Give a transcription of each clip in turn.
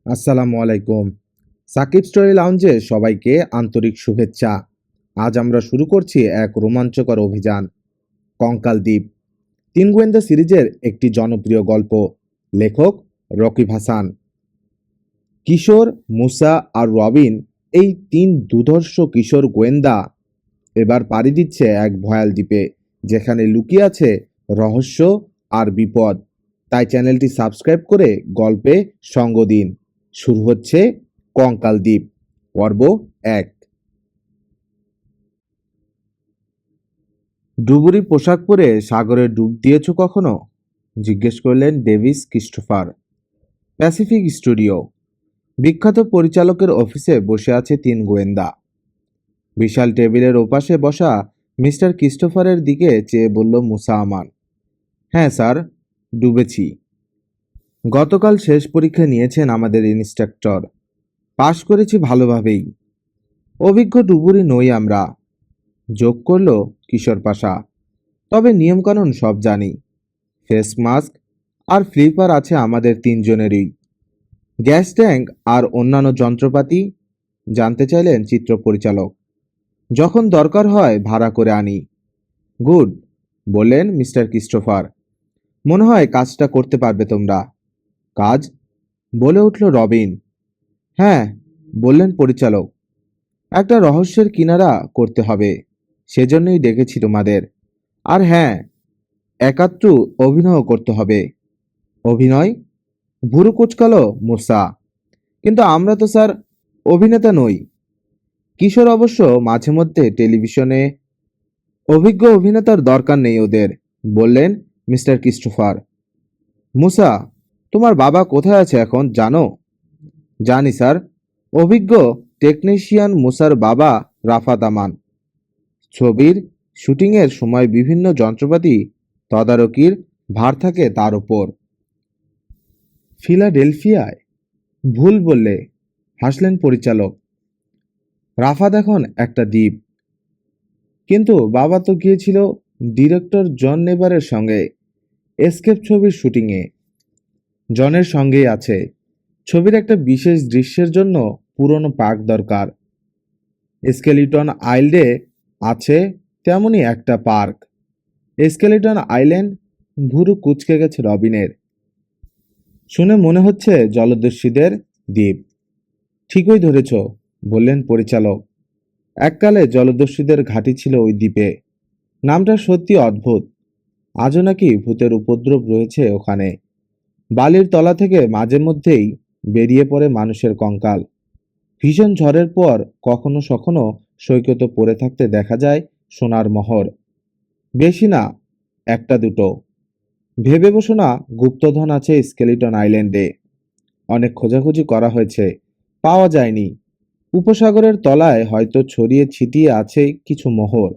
আসসালামু আলাইকুম। সাকিব স্টোরি লাউঞ্জে সবাইকে আন্তরিক শুভেচ্ছা। আজ আমরা শুরু করছি এক রোমাঞ্চকর অভিযান, কঙ্কাল দ্বীপ। তিন গোয়েন্দা সিরিজের একটি জনপ্রিয় গল্প। লেখক রকিব হাসান। কিশোর, মুসা আর রবিন, এই তিন দুর্ধর্ষ কিশোর গোয়েন্দা এবার পাড়ি দিচ্ছে এক ভয়াল দ্বীপে, যেখানে লুকিয়ে আছে রহস্য আর বিপদ। তাই চ্যানেলটি সাবস্ক্রাইব করে গল্পে সঙ্গ দিন। শুরু হচ্ছে কঙ্কাল দ্বীপ, পর্ব ১। ডুবুরি পোশাক পরে সাগরে ডুব দিয়েছ কখনো? জিজ্ঞেস করলেন ডেভিস ক্রিস্টোফার। Pacific studio. বিখ্যাত পরিচালকের অফিসে বসে আছে তিন গোয়েন্দা। বিশাল টেবিলের ওপাশে বসা মিস্টার ক্রিস্টোফারের দিকে চেয়ে বলল মুসা আমান। হ্যাঁ স্যার, ডুবেছি। গতকাল শেষ পরীক্ষা নিয়েছেন আমাদের ইন্সট্রাক্টর। পাশ করেছি ভালোভাবেই। অভিজ্ঞ ডুবুরি নই আমরা, যোগ করল কিশোর পাশা। তবে নিয়মকানুন সব জানি। ফেস মাস্ক আর ফ্লিপার আছে আমাদের তিনজনেরই। গ্যাস ট্যাঙ্ক আর অন্যান্য যন্ত্রপাতি জানতে চাইলেন চিত্র পরিচালক। যখন দরকার হয় ভাড়া করে আনি। গুড, বললেন মিস্টার ক্রিস্টোফার। মনে হয় কাজটা করতে পারবে তোমরা। কাজ? বলে উঠল রবিন। হ্যাঁ, বললেন পরিচালক। একটা রহস্যের কিনারা করতে হবে, সেজন্যই ডেকেছি তোমাদের। আর হ্যাঁ, একাত্তু অভিনয় করতে হবে। অভিনয়? ভুরু কুচকালো মুসা। কিন্তু আমরা তো স্যার অভিনেতা নই। কিশোর অবশ্য মাঝে মধ্যে টেলিভিশনে। অভিজ্ঞ অভিনেতার দরকার নেই ওদের, বললেন মিস্টার ক্রিস্টোফার। মুসা, তোমার বাবা কোথায় আছে এখন জানো? জানি স্যার। অভিজ্ঞ টেকনিশিয়ান মুসার বাবা রাফাত আমান। ছবির শুটিংয়ের সময় বিভিন্ন যন্ত্রপাতি তদারকির ভার থাকে তার উপর। ফিলাডেলফিয়ায়? ভুল বললে, হাসলেন পরিচালক। রাফাত এখন একটা দ্বীপ। কিন্তু বাবা তো গিয়েছিল ডিরেক্টর জন নেভারের সঙ্গে এসকেপ ছবির শুটিংয়ে। জনের সঙ্গেই আছে। ছবির একটা বিশেষ দৃশ্যের জন্য পুরনো পার্ক দরকার। স্কেলিটন আইল্ডে আছে তেমনই একটা পার্ক। Skeleton island? ভুরু কুঁচকে গেছে রবিনের। শুনে মনে হচ্ছে জলদস্যুদের দ্বীপ। ঠিকই ধরেছ, বললেন পরিচালক। এককালে জলদস্যুদের ঘাঁটি ছিল ওই দ্বীপে। নামটা সত্যি অদ্ভুত। আজও নাকি ভূতের উপদ্রব রয়েছে ওখানে। বালির তলা থেকে মাঝে মধ্যেই বেরিয়ে পড়ে মানুষের কঙ্কাল। ভীষণ ঝড়ের পর কখনো সখনো সৈকতে পড়ে থাকতে দেখা যায় সোনার মোহর। বেশি না, একটা দুটো। ভেবে বসো না গুপ্তধন আছে স্কেলিটন আইল্যান্ডে। অনেক খোঁজাখুঁজি করা হয়েছে, পাওয়া যায়নি। উপসাগরের তলায় হয়তো ছড়িয়ে ছিটিয়ে আছে কিছু মোহর।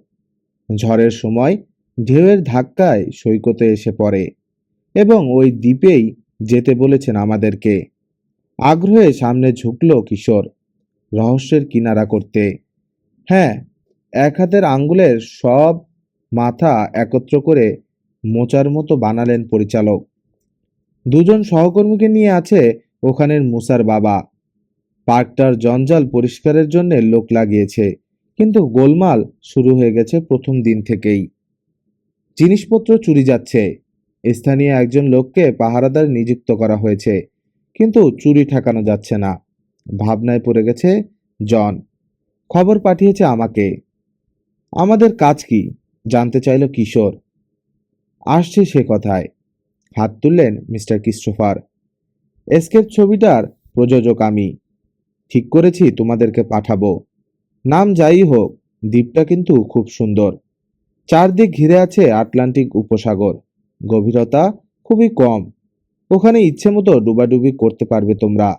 ঝড়ের সময় ঢেউয়ের ধাক্কায় সৈকতে এসে পড়ে এবং ওই দ্বীপেই যেতে বলেছেন আমাদেরকে। আগ্রহে সামনে ঝুঁকল কিশোর, রহস্যের কিনারা করতে। হ্যাঁ, এক হাতের আঙ্গুলের সব মাথা একত্র করে মোচার মতো বানালেন পরিচালক। দুজন সহকর্মীকে নিয়ে আছে ওখানের মুসার বাবা। পার্কটার জঞ্জাল পরিষ্কারের জন্য লোক লাগিয়েছে, কিন্তু গোলমাল শুরু হয়ে গেছে প্রথম দিন থেকেই। জিনিসপত্র চুরি যাচ্ছে। স্থানীয় একজন লোককে পাহারাদার নিযুক্ত করা হয়েছে, কিন্তু চুরি ঠেকানো যাচ্ছে না। ভাবনায় পড়ে গেছে জন। খবর পাঠিয়েছে আমাকে। আমাদের কাজ কি জানতে চাইল কিশোর। আসছে সে কথায়, হাত তুললেন মিস্টার ক্রিস্টোফার। এসকেপ ছবিটার প্রযোজক আমি। ঠিক করেছি তোমাদেরকে পাঠাবো। নাম যাই হোক, দ্বীপটা কিন্তু খুব সুন্দর। চারদিক ঘিরে আছে আটলান্টিক উপসাগর। গভীরতা খুবই কম। ওখানে ইচ্ছে মতো ডুবাডুবি করতে পারবে তোমরা।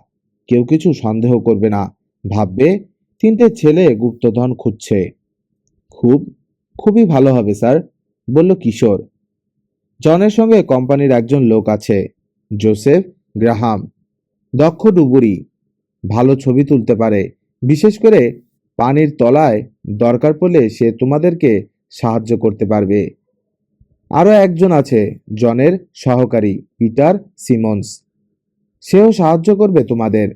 কেউ কিছু সন্দেহ করবে না। ভাববে তিনটে ছেলে গুপ্তধন খুঁজছে। খুব, খুবই ভালো হবে স্যার, বলল কিশোর। জনের সঙ্গে কোম্পানির একজন লোক আছে, জোসেফ গ্রাহাম। দক্ষ ডুবুরি, ভালো ছবি তুলতে পারে। বিশেষ করে পানির তলায় দরকার পড়লে সে তোমাদেরকে সাহায্য করতে পারবে। আরও একজন আছে, জনের সহকারী পিটার সিমন্স। সেও সাহায্য করবে তোমাদের।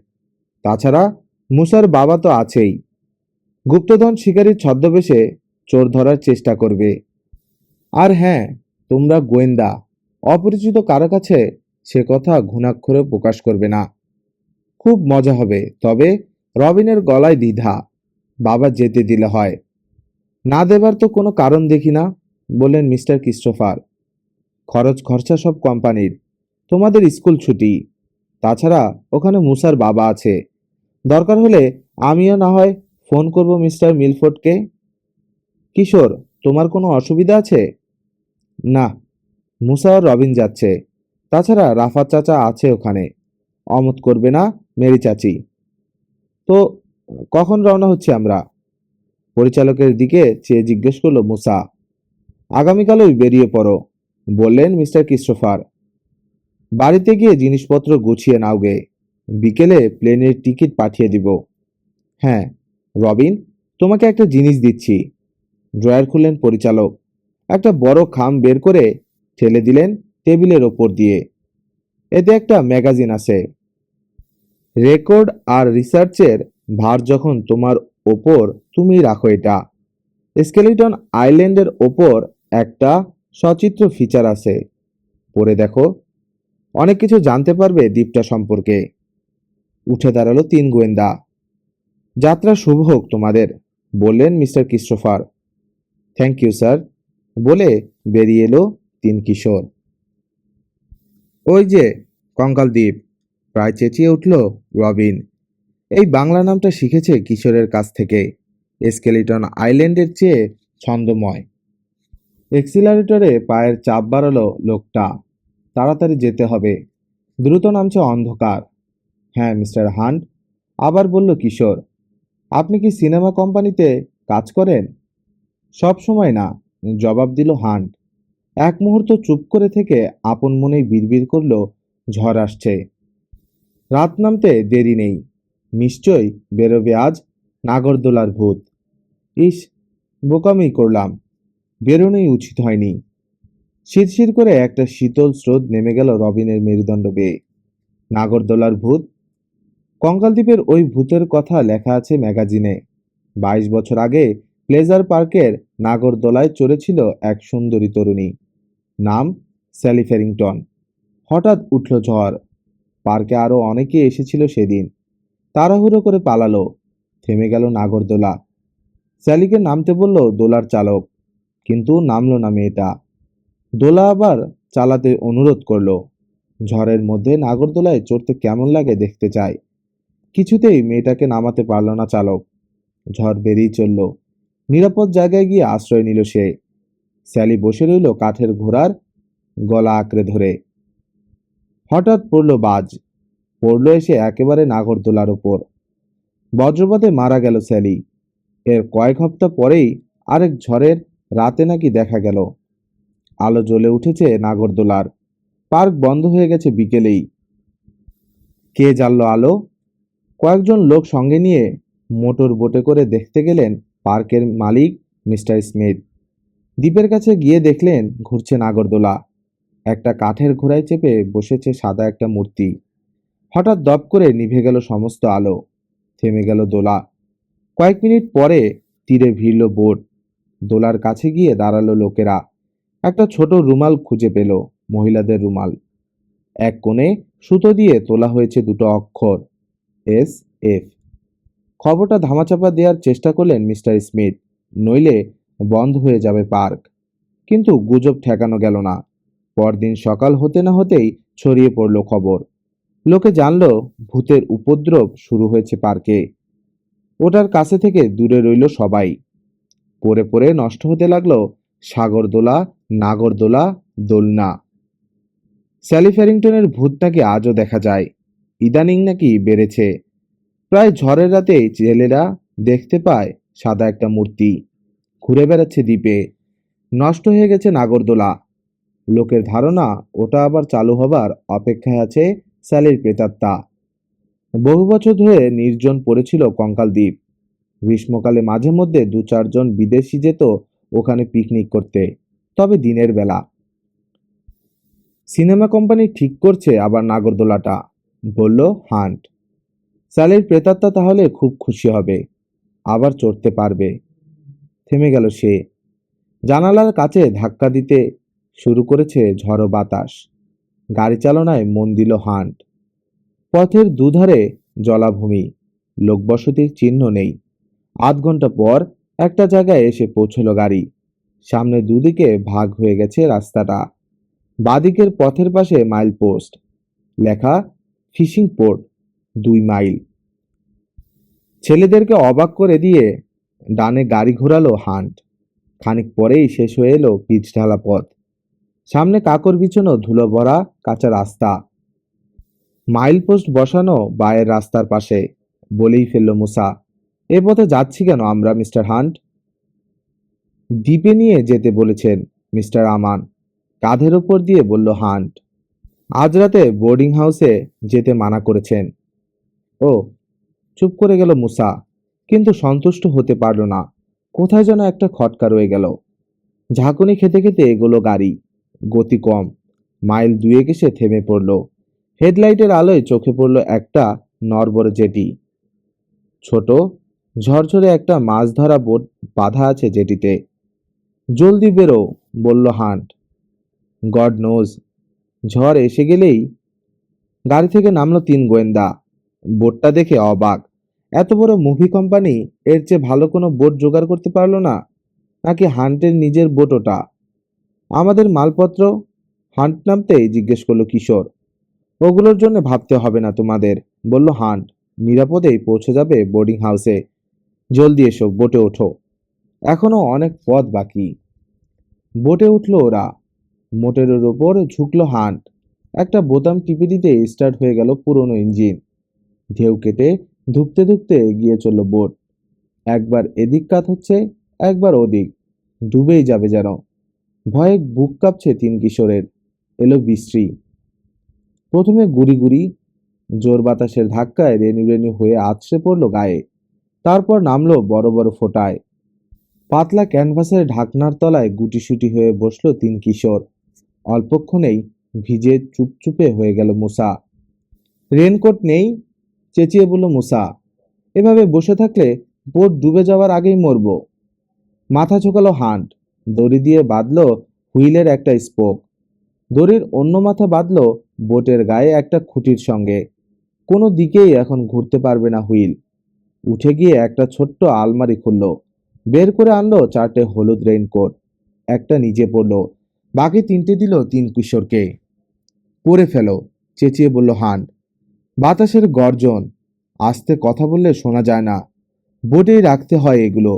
তাছাড়া মুসার বাবা তো আছেই, গুপ্তধন শিকারীর ছদ্মবেশে চোর ধরার চেষ্টা করবে। আর হ্যাঁ, তোমরা গোয়েন্দা, অপরিচিত কারো কাছে সে কথা ঘুণাক্ষরে প্রকাশ করবে না। খুব মজা হবে। তবে রবিনের গলায় দ্বিধা, বাবা যেতে দিলে হয়, না দেবার তো কোনো কারণ দেখি না, বললেন মিস্টার ক্রিস্টোফার। খরচ খরচা সব কোম্পানির, তোমাদের স্কুল ছুটি। তাছাড়া ওখানে মুসার বাবা আছে, দরকার হলে আমিও না হয় ফোন করব মিস্টার মিলফোর্ডকে। কিশোর, তোমার কোনো অসুবিধা আছে? না, মুসা আর রবিন যাচ্ছে। তাছাড়া রাফাত চাচা আছে ওখানে, অমত করবে না মেরি চাচি। তো কখন রওনা হচ্ছে আমরা? পরিচালকের দিকে চেয়ে জিজ্ঞেস করলো মুসা। আগামীকালই বেরিয়ে পড়ো, বললেন মিস্টার ক্রিস্টোফার। বাড়িতে গিয়ে জিনিসপত্র গুছিয়ে নাও গে, বিকেলে প্লেনের টিকিট পাঠিয়ে দিব। হ্যাঁ রবিন, তোমাকে একটা জিনিস দিচ্ছি। ড্রয়ার খুললেন পরিচালক, একটা বড় খাম বের করে ঠেলে দিলেন টেবিলের ওপর দিয়ে। এতে একটা ম্যাগাজিন আছে। রেকর্ড আর রিসার্চের ভার যখন তোমার ওপর, তুমি রাখো এটা। স্কেলিটন আইল্যান্ডের ওপর একটা সচিত্র ফিচার আছে, পড়ে দেখো, অনেক কিছু জানতে পারবে দ্বীপটা সম্পর্কে। উঠে দাঁড়ালো তিন গোয়েন্দা। যাত্রা শুভ হোক তোমাদের, বললেন mister Christopher. Thank you sir, বলে বেরিয়ে এলো তিন কিশোর। ওই যে কঙ্কাল দ্বীপ, প্রায় চেঁচিয়ে উঠল রবিন। এই বাংলা নামটা শিখেছে কিশোরের কাছ থেকে। স্কেলিটন আইল্যান্ডের চেয়ে ছন্দময়। এক্সিলারেটরে পায়ের চাপ বাড়ালো লোকটা। তাড়াতাড়ি যেতে হবে, দ্রুত নামছে অন্ধকার। হ্যাঁ মিস্টার হান্ট, আবার বলল কিশোর। আপনি কি সিনেমা কোম্পানিতে কাজ করেন? সব সময় না, জবাব দিল হান্ট। এক মুহূর্ত চুপ করে থেকে আপন মনেই বিড়বিড় করল, ঝড় আসছে, রাত নামতে দেরি নেই, নিশ্চয়ই বেরোবে আজ নাগরদোলার ভূত। ইস, বোকামি করলাম, বেরোনোই উচিত হয়নি। শিরশির করে একটা শীতল স্রোত নেমে গেল রবিনের মেরুদণ্ড বেয়ে। নাগরদোলার ভূত? কঙ্কালদ্বীপের ওই ভূতের কথা লেখা আছে ম্যাগাজিনে। 22 বছর আগে প্লেজার পার্কের নাগরদোলায় চড়েছিল এক সুন্দরী তরুণী, নাম স্যালি ফেরিংটন। হঠাৎ উঠল ঝড়, পার্কে আরো অনেকে এসেছিল সেদিন। তাড়াহুড়ো করে পালালো, থেমে গেল নাগরদোলা। স্যালিকে নামতে বলল দোলার চালক, কিন্তু নামলো না মেয়েটা। দোলা আবার চালাতে অনুরোধ করলো। ঝড়ের মধ্যে নাগরদোলায় চড়তে কেমন লাগে দেখতে চায়। কিছুতেই মেয়েটাকে নামাতে পারল না চালক। ঝড় বেরিয়ে চলল। নিরাপদ জায়গায় গিয়ে আশ্রয় নিল সে। স্যালি বসে রইল কাঠের ঘোড়ার গলা আঁকড়ে ধরে। হঠাৎ পড়ল বাজ, পড়ল এসে একেবারে নাগরদোলার ওপর। বজ্রপাতে মারা গেল স্যালি। এর কয়েক হপ্তাহ পরেই আরেক ঝড়ের রাতে নাকি দেখা গেল। আলো জ্বলে উঠেছে নাগরদোলার। পার্ক বন্ধ হয়ে গেছে বিকেলেই। কে জ্বাললো আলো? কয়েকজন লোক সঙ্গে নিয়ে মোটর বোটে করে দেখতে গেলেন পার্কের মালিক মিস্টার স্মিথ। দ্বীপের কাছে গিয়ে দেখলেন ঘুরছে নাগরদোলা। একটা কাঠের ঘোড়ায় চেপে বসেছে সাদা একটা মূর্তি। হঠাৎ দপ করে নিভে গেল সমস্ত আলো, থেমে গেল দোলা। কয়েক মিনিট পরে তীরে ভিড়ল বোট। দোলার কাছে গিয়ে দাঁড়ালো লোকেরা। একটা ছোট রুমাল খুঁজে পেল, মহিলাদের রুমাল। এক কোণে সুতো দিয়ে তোলা হয়েছে দুটো অক্ষর, SF। খবরটা ধামাচাপা দেওয়ার চেষ্টা করলেন মিস্টার স্মিথ, নইলে বন্ধ হয়ে যাবে পার্ক। কিন্তু গুজব ঠেকানো গেল না। পরদিন সকাল হতে না হতেই ছড়িয়ে পড়ল খবর। লোকে জানল ভূতের উপদ্রব শুরু হয়েছে পার্কে। ওটার কাছে থেকে দূরে রইল সবাই। পড়ে পড়ে নষ্ট হতে লাগলো সাগরদোলা, নাগরদোলা, দোলনা। স্যালি ফ্যারিংটনের ভূত নাকি আজও দেখা যায়, ইদানিং নাকি বেড়েছে। প্রায় ঝড়ের রাতেই জেলেরা দেখতে পায় সাদা একটা মূর্তি ঘুরে বেড়াচ্ছে দ্বীপে। নষ্ট হয়ে গেছে নাগরদোলা। লোকের ধারণা ওটা আবার চালু হবার অপেক্ষায় আছে স্যালির প্রেতাত্মা। বহু বছর ধরে নির্জন পড়েছিল কঙ্কাল দ্বীপ। গ্রীষ্মকালে মাঝে মধ্যে 2-4 জন বিদেশি যেত ওখানে পিকনিক করতে, তবে দিনের বেলা। সিনেমা কোম্পানি ঠিক করছে আবার নাগরদোলাটা। বলল হান্ট। স্যালির প্রেতাত্মা তাহলে খুব খুশি হবে, আবার চড়তে পারবে। থেমে গেল সে। জানালার কাছে ধাক্কা দিতে শুরু করেছে ঝড়ো বাতাস। গাড়ি চালনায় মন দিল হান্ট। পথের দুধারে জলাভূমি, লোকবসতির চিহ্ন নেই। আধ ঘন্টা পর একটা জায়গায় এসে পৌঁছলো গাড়ি। সামনে দুদিকে ভাগ হয়ে গেছে রাস্তাটা। বাদিকের পথের পাশে মাইল পোস্ট, লেখা ফিশিং পোর্ট 2 মাইল। ছেলেদেরকে অবাক করে দিয়ে ডানে গাড়ি ঘোরালো হান্ট। খানিক পরেই শেষ হয়ে এলো পিচ ঢালা পথ। সামনে কাকর বিছানো ধুলো ভরা কাঁচা রাস্তা। মাইল পোস্ট বসানো বায়ের রাস্তার পাশে। বলেই ফেলল মুসা, এ পথে যাচ্ছি কেন আমরা মিস্টার হান্ট? দ্বীপে নিয়ে যেতে বলেছেন মিস্টার আমান, কাঁধের ওপর দিয়ে বলল হান্ট। আজ রাতে বোর্ডিং হাউসে যেতে মানা করেছেন। ও, চুপ করে গেল মুসা, কিন্তু সন্তুষ্ট হতে পারল না। কোথায় যেন একটা খটকা রয়ে গেল। ঝাঁকুনি খেতে খেতে এগোলো গাড়ি। গতি কম। মাইল 2 এসে থেমে পড়ল। হেডলাইটের আলোয় চোখে পড়ল একটা নড়বড়ে জেটি। ছোট ঝরঝরে একটা মাছ ধরা বোট বাঁধা আছে জেটিতে। জলদি বেরো, বলল হান্ট। গড নোজ, ঝড় এসে গেলেই। গাড়ি থেকে নামলো 3 গোয়েন্দা। বোটটা দেখে অবাক। এত বড় মুভি কোম্পানি এর চেয়ে ভালো কোনো বোট জোগাড় করতে পারলো না, নাকি হান্টের নিজের বোট ওটা? আমাদের মালপত্র? হান্ট নামতেই জিজ্ঞেস করলো কিশোর। ওগুলোর জন্য ভাবতে হবে না তোমাদের, বলল হান্ট। নিরাপদেই পৌঁছে যাবে বোর্ডিং হাউসে। জলদি এসো, বোটে ওঠো, এখনো অনেক পথ বাকি। বোটে উঠলো ওরা। মোটরের ওপর ঝুঁকলো হান্ট। একটা বোতাম টিপে দিতে স্টার্ট হয়ে গেল পুরনো ইঞ্জিন। ঢেউ কেটে ধুকতে ধুকতে এগিয়ে চলল বোট। একবার এদিক কাত হচ্ছে, একবার ওদিক, ডুবেই যাবে যেন। ভয়ে বুক কাঁপছে 3 কিশোরের। এলো বৃষ্টি। প্রথমে গুড়ি গুড়ি, জোর বাতাসের ধাক্কায় রেনু রেনু হয়ে আছড়ে পড়ল গায়ে। তারপর নামলো বড় বড় ফোঁটায়। পাতলা ক্যানভাসের ঢাকনার তলায় গুটিসুটি হয়ে বসলো 3 কিশোর। অল্পক্ষণেই ভিজে চুপচুপে হয়ে গেল মুসা। রেনকোট নেই, চেঁচিয়ে বলল মুসা। এভাবে বসে থাকলে বোট ডুবে যাওয়ার আগেই মরব। মাথা ঝোঁকালো হান্ট। দড়ি দিয়ে বাঁধলো হুইলের একটা স্পোক। দড়ির অন্য মাথা বাঁধলো বোটের গায়ে একটা খুঁটির সঙ্গে। কোনো দিকেই এখন ঘুরতে পারবে না হুইল। উঠে গিয়ে একটা ছোট্ট আলমারি খুলল। বের করে আনলো 4টে হলুদ রেইনকোট। একটা নিজে পড়লো, বাকি 3টে দিল 3 কিশোরকে। পরে ফেলো, চেঁচিয়ে বলল হান্ট। বাতাসের গর্জন। আস্তে কথা বললে শোনা যায় না। বোটেই রাখতে হয় এগুলো।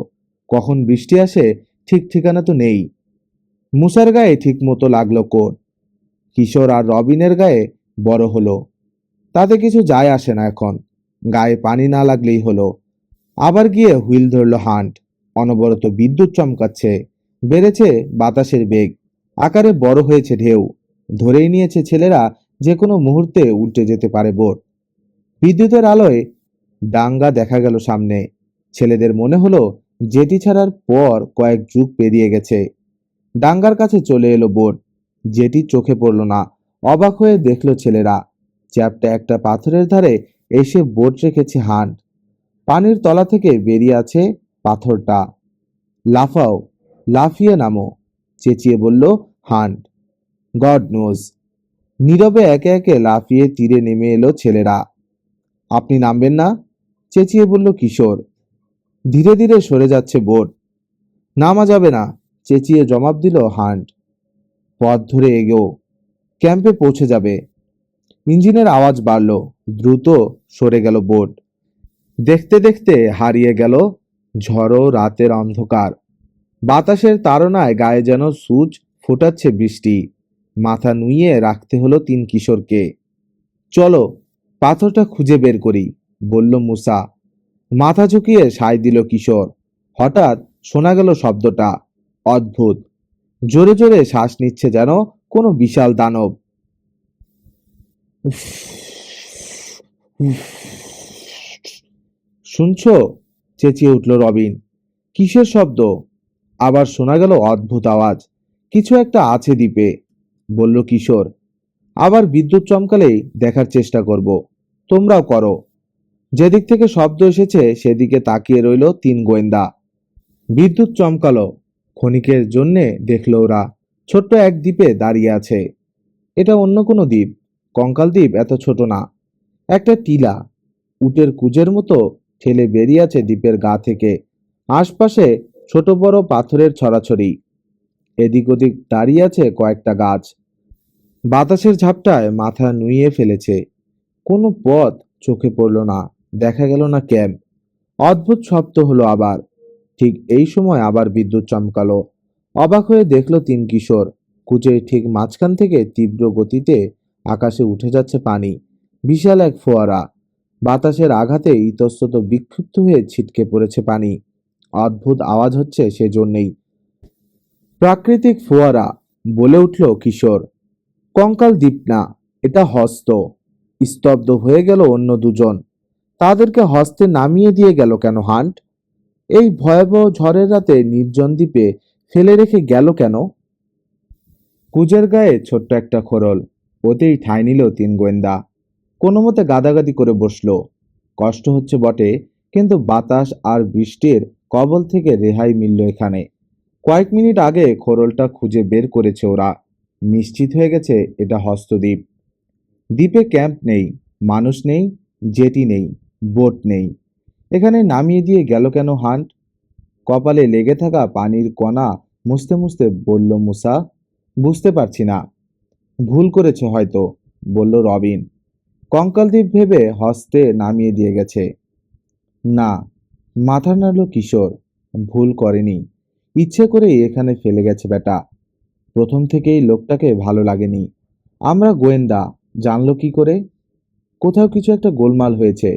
কখন বৃষ্টি আসে ঠিক ঠিকানা তো নেই। মুসার গায়ে ঠিক মতো লাগলো কোট। কিশোর আর রবিনের গায়ে বড় হলো। তাতে কিছু যায় আসে না এখন। গায়ে পানি না লাগলেই হলো। আবার গিয়ে হুইল ধরল হান্ট। অনবরত বিদ্যুৎ চমকাচ্ছে। বেড়েছে বাতাসের বেগ। আকারে বড় হয়েছে ঢেউ। ধরেই নিয়েছে ছেলেরা যে কোনো মুহূর্তে উল্টে যেতে পারে বোট। বিদ্যুতের আলোয় ডাঙ্গা দেখা গেল সামনে। ছেলেদের মনে হলো জেটি ছাড়ার পর কয়েক যুগ পেরিয়ে গেছে। ডাঙ্গার কাছে চলে এলো বোট। জেটি চোখে পড়ল না। অবাক হয়ে দেখলো ছেলেরা। চ্যাপ্টা একটা পাথরের ধারে এসে বোট রেখেছে হান্ট। পানির তলা থেকে বেরিয়ে আছে পাথরটা। লাফাও, লাফিয়ে নামো, চেঁচিয়ে বলল হান্ট। God nose. নীরবে একে একে লাফিয়ে তীরে নেমে এলো ছেলেরা। আপনি নামবেন না? চেঁচিয়ে বলল কিশোর। ধীরে ধীরে সরে যাচ্ছে বোট। নামা যাবে না, চেঁচিয়ে জবাব দিল হান্ট। পথ ধরে এগো, ক্যাম্পে পৌঁছে যাবে। ইঞ্জিনের আওয়াজ বাড়ল। দ্রুত সরে গেল বোট। দেখতে দেখতে হারিয়ে গেল ঝড়ো রাতের অন্ধকার। বাতাসের তাড়নায় গায়ে যেন সূচ ফোটাচ্ছে বৃষ্টি। মাথা নুইয়ে রাখতে হলো 3 কিশোরকে। চলো, পাথরটা খুঁজে বের করি, বলল মুসা। মাথা ঝুঁকিয়ে সায় দিল কিশোর। হঠাৎ শোনা গেল শব্দটা। অদ্ভুত। জোরে জোরে শ্বাস নিচ্ছে যেন কোনো বিশাল দানব। উফ, উফ। শুনছো? চেঁচিয়ে উঠল রবিন। কিসের শব্দ? আবার শোনা গেল অদ্ভুত আওয়াজ। কিছু একটা আছে দ্বীপে, বলল কিশোর। আবার বিদ্যুৎ চমকালেই দেখার চেষ্টা করব। তোমরাও করো। যেদিক থেকে শব্দ এসেছে সেদিকে তাকিয়ে রইল তিন গোয়েন্দা। বিদ্যুৎ চমকালো। ক্ষণিকের জন্যে দেখল ওরা ছোট্ট এক দ্বীপে দাঁড়িয়ে আছে। এটা অন্য কোনো দ্বীপ। কঙ্কাল দ্বীপ এত ছোট না। একটা টিলা উটের কুজের মতো ঠেলে বেরিয়ে আছে দ্বীপের গা থেকে। আশপাশে ছোট বড় পাথরের ছড়াছড়ি। এদিক ওদিক দাঁড়িয়ে আছে কয়েকটা গাছ। বাতাসের ঝাপটায় মাথা নুইয়ে ফেলেছে। কোনো পথ চোখে পড়ল না। দেখা গেল না ক্যাম্প। অদ্ভুত শব্দ হলো আবার। ঠিক এই সময় আবার বিদ্যুৎ চমকালো। অবাক হয়ে দেখল তিন কিশোর। কুচের ঠিক মাঝখান থেকে তীব্র গতিতে আকাশে উঠে যাচ্ছে পানি। বিশাল এক ফোয়ারা। বাতাসের আঘাতে ইতস্তত বিক্ষিপ্ত হয়ে ছিটকে পড়েছে পানি। অদ্ভুত আওয়াজ হচ্ছে সেজন্যেই। প্রাকৃতিক ফোয়ারা, বলে উঠল কিশোর। কঙ্কাল দ্বীপ না, এটা হস্ত। স্তব্ধ হয়ে গেল অন্য দুজন। তাদেরকে হস্তে নামিয়ে দিয়ে গেল কেন হান্ট? এই ভয়াবহ ঝড়ের রাতে নির্জন দ্বীপে ফেলে রেখে গেল কেন? কুজের গায়ে ছোট্ট একটা খোরল। ওতেই ঠাঁই নিল তিন গোয়েন্দা। কোনো মতে গাদাগাদি করে বসলো। কষ্ট হচ্ছে বটে, কিন্তু বাতাস আর বৃষ্টির কবল থেকে রেহাই মিলল এখানে। কয়েক মিনিট আগে খোরলটা খুঁজে বের করেছে ওরা। নিশ্চিত হয়ে গেছে এটা হস্তদ্বীপ। দ্বীপে ক্যাম্প নেই, মানুষ নেই, জেটি নেই, বোট নেই। এখানে নামিয়ে দিয়ে গেল কেন হান্ট? কপালে লেগে থাকা পানির কণা মুছতে মুছতে বলল মুসা, বুঝতে পারছি না। ভুল করেছে হয়তো, বলল রবিন। কঙ্কালদ্বীপ ভেবে হস্তে নামিয়ে দিয়ে গেছে। না, মাথা নাড়ল কিশোর। ভুল করেনি, ইচ্ছে করেই এখানে ফেলে গেছে বেটা। প্রথম থেকেই লোকটাকে ভালো লাগেনি। আমরা গোয়েন্দা, জানলো কি করে? কোথাও কিছু একটা গোলমাল হয়েছে।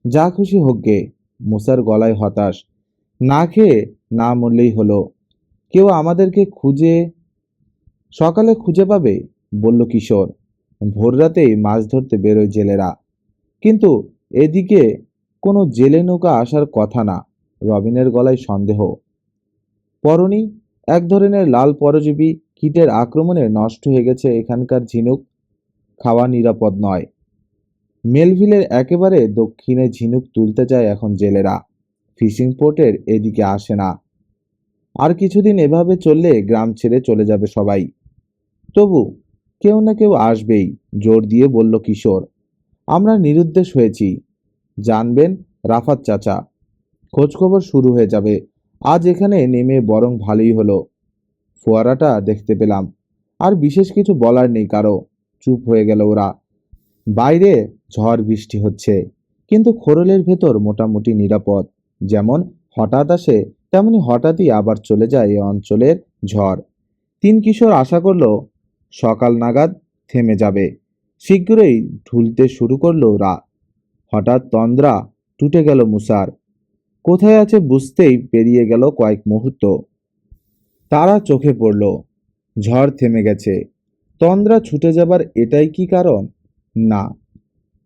যা খুশি হোক গে। মুসার গলায় হতাশ। না খেয়ে না মরলেই হলো। কেউ আমাদেরকে সকালে খুঁজে পাবে, বলল কিশোর। ভোর রাতেই মাছ ধরতে বেরোয় জেলেরা। কিন্তু এদিকে কোনো জেলে নৌকা আসার কথা না। রবিনের গলায় সন্দেহ। পরনি এক ধরনের লাল পরজীবী কীটের আক্রমণে নষ্ট হয়ে গেছে এখানকার ঝিনুক। খাওয়া নিরাপদ নয়। মেলভিলের একেবারে দক্ষিণে ঝিনুক তুলতে যায় এখন জেলেরা। ফিশিং পোর্টের এদিকে আসে না। আর কিছুদিন এভাবে চললে গ্রাম ছেড়ে চলে যাবে সবাই। তবু কেউ না কেউ আসবেই, জোর দিয়ে বলল কিশোর। আমরা নিরুদ্দেশ হয়েছি। জানবেন রাফাত চাচা। খোঁজখবর শুরু হয়ে যাবে। আজ এখানে নেমে বরং ভালোই হলো। ফোয়ারাটা দেখতে পেলাম। আর বিশেষ কিছু বলার নেই কারো। চুপ হয়ে গেল ওরা। বাইরে ঝড় বৃষ্টি হচ্ছে, কিন্তু খোরলের ভেতর মোটামুটি নিরাপদ। যেমন হঠাৎ আসে তেমনি হঠাৎই আবার চলে যায় এ অঞ্চলের ঝড়। তিন কিশোর আশা করলো সকাল নাগাদ থেমে যাবে। শীঘ্রই ঢুলতে শুরু করলো ওরা। হঠাৎ তন্দ্রা টুটে গেল মুসার। কোথায় আছে বুঝতেই পেরিয়ে গেল কয়েক মুহূর্ত। তারা চোখে পড়ল। ঝড় থেমে গেছে। তন্দ্রা ছুটে যাবার এটাই কি কারণ? না,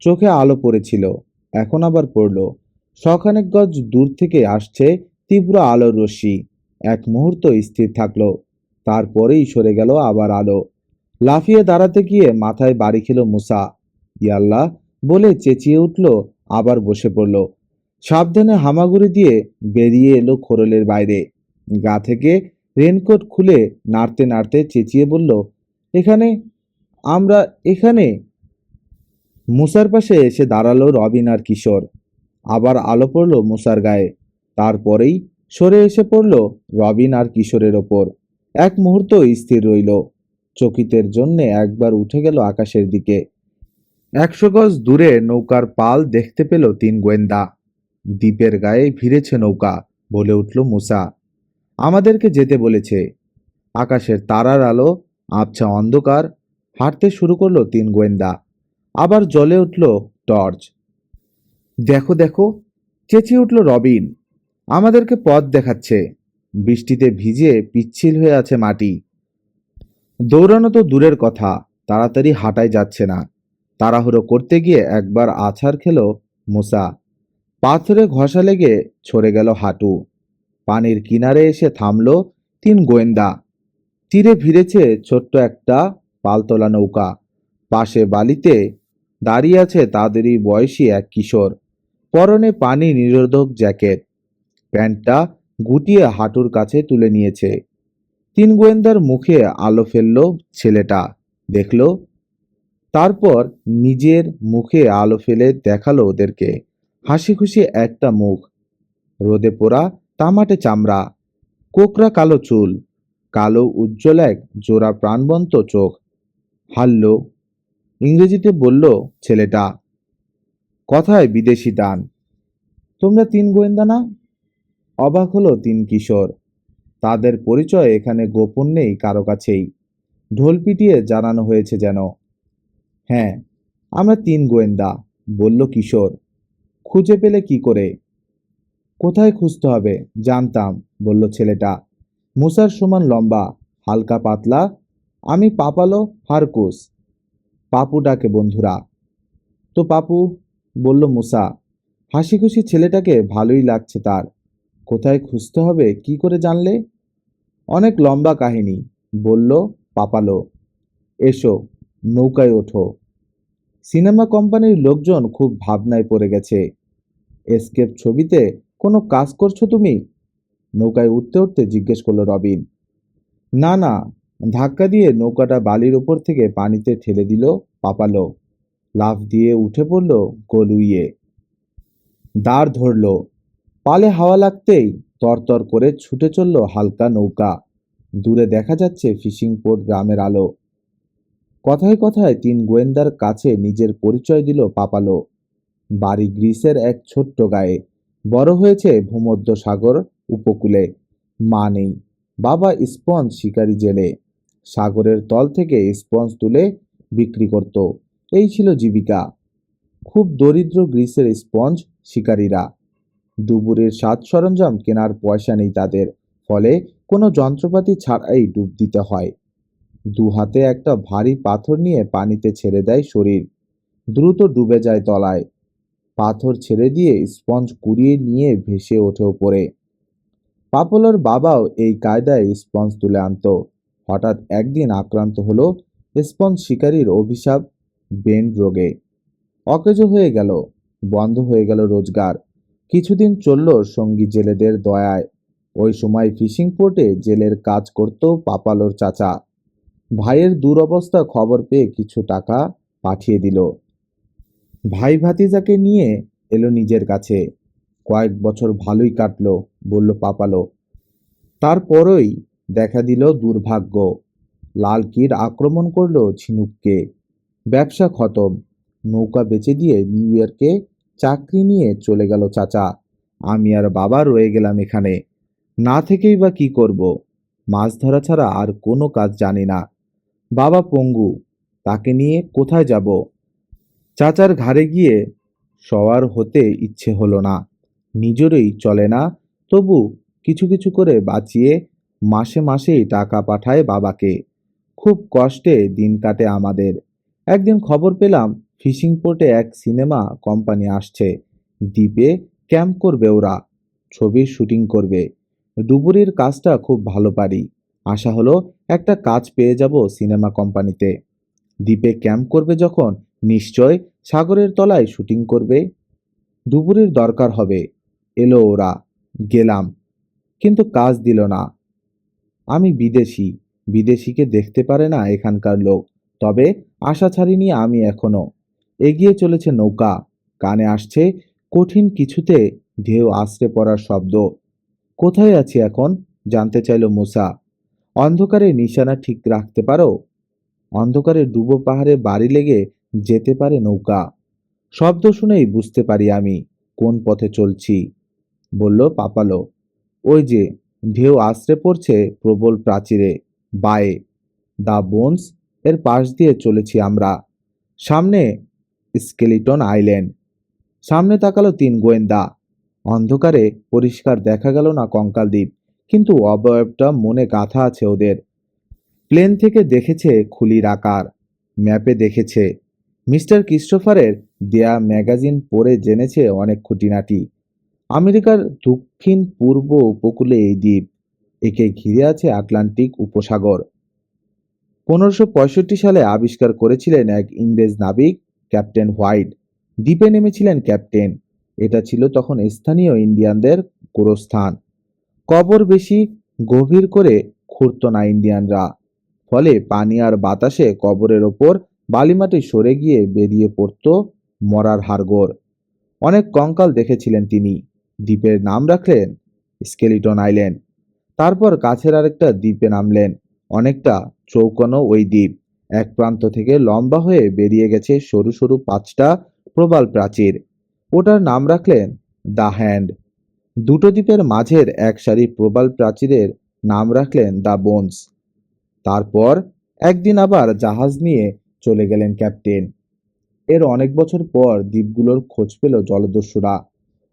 চোখে আলো পড়েছিল, এখন আবার পড়ল। শখানেক গজ দূর থেকে আসছে তীব্র আলোর রশ্মি। এক মুহূর্ত স্থির থাকলো, তারপরেই সরে গেল আবার আলো। লাফিয়ে দাঁড়াতে গিয়ে মাথায় বাড়ি খেল মুসা। ইয়াল্লাহ বলে চেঁচিয়ে উঠল, আবার বসে পড়ল। সাবধানে হামাগুড়ি দিয়ে বেরিয়ে এলো খোরলের বাইরে। গা থেকে রেনকোট খুলে নাড়তে নাড়তে চেঁচিয়ে বলল, এখানে, আমরা এখানে। মুসার পাশে এসে দাঁড়ালো রবিন আর কিশোর। আবার আলো পড়ল মুসার গায়ে। তারপরেই সরে এসে পড়ল রবিন আর কিশোরের ওপর। এক মুহূর্ত স্থির রইল। চকিতের জন্যে একবার উঠে গেল আকাশের দিকে। 100 গজ দূরে নৌকার পাল দেখতে পেল তিন গোয়েন্দা। দ্বীপের গায়ে ভিড়েছে নৌকা, বলে উঠল মুসা। আমাদেরকে যেতে বলেছে। আকাশের তারার আলো, আবছা অন্ধকার। হাঁটতে শুরু করলো তিন গোয়েন্দা। আবার জ্বলে উঠল টর্চ। দেখো দেখো, চেঁচিয়ে উঠল রবিন। আমাদেরকে পথ দেখাচ্ছে। বৃষ্টিতে ভিজে পিচ্ছিল হয়ে আছে মাটি। দৌড়ানো তো দূরের কথা, তাড়াতাড়ি হাঁটাই যাচ্ছে না। তাড়াহুড়ো করতে গিয়ে একবার আছাড় খেল মুসা। পাথরে ঘষা লেগে ছড়ে গেল হাঁটু। পানির কিনারে এসে থামলো তিন গোয়েন্দা। তীরে ভিড়েছে ছোট্ট একটা পালতোলা নৌকা। পাশে বালিতে দাঁড়িয়ে আছে তাদেরই বয়সী এক কিশোর, পরনে পানি নিরোধক জ্যাকেট, প্যান্টটা গুটিয়ে হাঁটুর কাছে তুলে নিয়েছে। তিন গোয়েন্দার মুখে আলো ফেললো ছেলেটা, দেখলো, তারপর নিজের মুখে আলো ফেলে দেখালো ওদেরকে। হাসি খুশি একটা মুখ, রোদে পোড়া তামাটে চামড়া, কোকড়া কালো চুল, কালো উজ্জ্বল এক জোড়া প্রাণবন্ত চোখ। হাল্লো, ইংরেজিতে বলল ছেলেটা, কথায় বিদেশি টান। তোমরা তিন গোয়েন্দা না? অবাক হলো তিন কিশোর। তাদের পরিচয় এখানে গোপন নেই কারো কাছেই, ঢোল পিটিয়ে জানানো হয়েছে যেন। হ্যাঁ, আমরা তিন গোয়েন্দা, বলল কিশোর। খুঁজে পেলে কি করে? কোথায় খুঁজতে হবে জানতাম, বলল ছেলেটা। মুসার সমান লম্বা, হালকা পাতলা। আমি পাপালো হারকুস, পাপু ডাকে বন্ধুরা। তো পাপু, বলল মুসা। হাসি খুশি ছেলেটাকে ভালোই লাগছে তার। কোথায় খুঁজতে হবে কি করে জানলে? অনেক লম্বা কাহিনী, বলল পাপালো। এসো, নৌকায় ওঠো। সিনেমা কোম্পানির লোকজন খুব ভাবনায় পড়ে গেছে। এসকেপ ছবিতে কোনো কাজ করছো তুমি? নৌকায় উঠতে উঠতে জিজ্ঞেস করলো রবিন। না না, ধাক্কা দিয়ে নৌকাটা বালির উপর থেকে পানিতে ঠেলে দিল পাপালো। লাফ দিয়ে উঠে পড়ল গলুইয়ে, দাঁড় ধরল। পালে হাওয়া লাগতেই তরতর করে ছুটে চলল হালকা নৌকা। দূরে দেখা যাচ্ছে ফিশিং পোর্ট গ্রামের আলো। কথায় কথায় তিন গোয়েন্দার কাছে নিজের পরিচয় দিল পাপালো। বাড়ি গ্রিসের এক ছোট্ট গায়ে, বড় হয়েছে ভূমধ্য সাগর উপকূলে। মা নেই, বাবা স্পঞ্জ শিকারি জেলে, সাগরের তল থেকে স্পঞ্জ তুলে বিক্রি করত। এই ছিল জীবিকা। খুব দরিদ্র গ্রিসের স্পঞ্জ শিকারীরা। ডুবুরির সাজ সরঞ্জাম কেনার পয়সা নেই তাদের, ফলে কোনো যন্ত্রপাতি ছাড়াই ডুব দিতে হয়। দু হাতে একটা ভারী পাথর নিয়ে পানিতে ছেড়ে দেয় শরীর, দ্রুত ডুবে যায় তলায়। পাথর ছেড়ে দিয়ে স্পঞ্জ কুড়িয়ে নিয়ে ভেসে ওঠে ওপরে। পাপলোর বাবাও এই কায়দায় স্পঞ্জ তুলে আনতো। হঠাৎ একদিন আক্রান্ত হলো স্পঞ্জ শিকারীর অভিশাপ বেন্ড রোগে। অকেজো হয়ে গেল, বন্ধ হয়ে গেল রোজগার। কিছুদিন চলল সঙ্গী জেলেদের দয়ায়। ওই সময় ফিশিং পোর্টে জেলের কাজ করত পাপালোর চাচা। ভাইয়ের দুরবস্থা খবর পেয়ে কিছু টাকা পাঠিয়ে দিল। ভাই ভাতিজাকে নিয়ে এলো নিজের কাছে। কয়েক বছর ভালোই কাটলো, বলল পাপালো। তারপরই দেখা দিল দুর্ভাগ্য। লাল কীট আক্রমণ করলো ঝিনুককে। ব্যবসা খতম। নৌকা বেচে দিয়ে নিউ ইয়র্কে চাকরি নিয়ে চলে গেল চাচা। আমি আর বাবা রয়ে গেলাম এখানে। না থেকেই বা কি করব? মাছ ধরা ছাড়া আর কোনো কাজ জানি না। বাবা পঙ্গু, তাকে নিয়ে কোথায় যাব? চাচার ঘাড়ে গিয়ে সওয়ার হতে ইচ্ছে হলো না। নিজেরই চলে না, তবু কিছু কিছু করে বাঁচিয়ে মাসে মাসেই টাকা পাঠায় বাবাকে। খুব কষ্টে দিন কাটে আমাদের। একদিন খবর পেলাম ফিশিং পোর্টে এক সিনেমা কোম্পানি আসছে। দ্বীপে ক্যাম্প করবে ওরা, ছবির শুটিং করবে। ডুবুরির কাজটা খুব ভালো পারি। আশা হলো একটা কাজ পেয়ে যাব সিনেমা কোম্পানিতে। দ্বীপে ক্যাম্প করবে যখন, নিশ্চয় সাগরের তলায় শুটিং করবে। ডুবুরির দরকার হবে। এলো ওরা, গেলাম, কিন্তু কাজ দিল না। আমি বিদেশি, বিদেশিকে দেখতে পারে না এখানকার লোক। তবে আশা ছাড়িনি আমি এখনো। এগিয়ে চলেছে নৌকা, কানে আসছে কঠিন কিছুতে ঢেউ আছড়ে পড়ার শব্দ। কোথায় আছি এখন? জানতে চাইল মুসা। অন্ধকারে নিশানা ঠিক রাখতে পারো? অন্ধকারে ডুবো পাহাড়ে বাড়ি লেগে যেতে পারে নৌকা। শব্দ শুনেই বুঝতে পারি আমি কোন পথে চলছি, বলল পাপালো। ওই যে ঢেউ আছড়ে পড়ছে প্রবল প্রাচীরে, বায়ে, দা বোনস এর পাশ দিয়ে চলেছি আমরা। সামনে স্কেলিটন আইল্যান্ড। সামনে তাকালো তিন গোয়েন্দা। অন্ধকারে পরিষ্কার দেখা গেল না কঙ্কাল দ্বীপ, কিন্তু অবয়বটা মনে গাঁথা আছে ওদের। প্লেন থেকে দেখেছে খুলির আকার, ম্যাপে দেখেছে, মিস্টার ক্রিস্টোফারের দেয়া ম্যাগাজিন পড়ে জেনেছে অনেক খুঁটিনাটি। আমেরিকার দক্ষিণ পূর্ব উপকূলে এই দ্বীপ, একে ঘিরে আছে আটলান্টিক উপসাগর। 1565 সালে আবিষ্কার করেছিলেন এক ইংরেজ নাবিক ক্যাপ্টেন হোয়াইট। দ্বীপে নেমেছিলেন ক্যাপ্টেন। এটা ছিল তখন স্থানীয় ইন্ডিয়ানদের গোরস্থান। কবর বেশি গভীর করে খুঁড়ত না ইন্ডিয়ানরা। ফলে পানি আর বাতাসে কবরের ওপর বালিমাটি সরে গিয়ে বেরিয়ে পড়ত মরার হাড়গোড়। অনেক কঙ্কাল দেখেছিলেন তিনি। দ্বীপের নাম রাখলেন স্কেলিটন আইল্যান্ড। তারপর কাছের আরেকটা দ্বীপে নামলেন। অনেকটা চৌকোনো ওই দ্বীপ। এক প্রান্ত থেকে লম্বা হয়ে বেরিয়ে গেছে সরু সরু 5টা প্রবাল প্রাচীর। ওটার নাম রাখলেন দ্য হ্যান্ড। দুটো দ্বীপের মাঝের এক সারি প্রবাল প্রাচীরের নাম রাখলেন দ্য বোনস। তারপর একদিন আবার জাহাজ নিয়ে চলে গেলেন ক্যাপ্টেন। এর অনেক বছর পর দ্বীপগুলোর খোঁজ পেল জলদস্যুরা।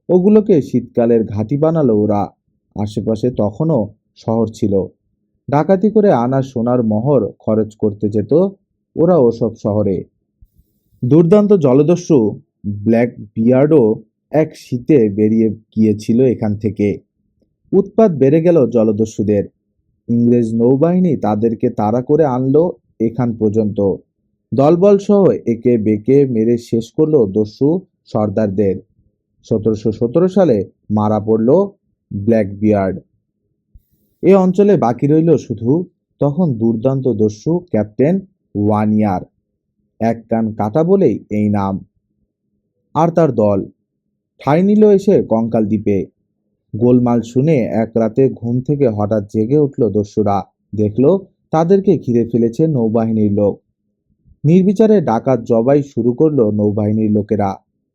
ওগুলোকে শীতকালের ঘাঁটি বানালো ওরা। আশেপাশে তখনও শহর ছিল। ডাকাতি করে আনা সোনার মোহর খরচ করতে যেত ওরা ওসব শহরে। দুর্দান্ত জলদস্যু ব্ল্যাক বিয়ার্ডও এক শীতে বেরিয়ে গিয়েছিল এখান থেকে। উৎপাত বেড়ে গেল জলদস্যুদের। ইংরেজ নৌবাহিনী তাদেরকে তাড়া করে আনলো এখান পর্যন্ত। দলবল সহ একে বেঁকে মেরে শেষ করলো দস্যু সর্দারদের। 1717 সালে মারা পড়ল ব্ল্যাক বিয়ার্ড। এ অঞ্চলে বাকি রইল শুধু তখন দুর্দান্ত দস্যু ক্যাপ্টেন ওয়ানিয়ার। এক কান কাটা বলেই এই নাম। আর তার দল ঠাঁই নিল এসে কঙ্কাল দ্বীপে। গোলমাল শুনে এক রাতে ঘুম থেকে হঠাৎ জেগে উঠল দস্যুরা। দেখল তাদেরকে ঘিরে ফেলেছে নৌবাহিনীর লোক। নির্বিচারে ডাকাত জবাই শুরু করলো নৌবাহিনীর লোকেরা।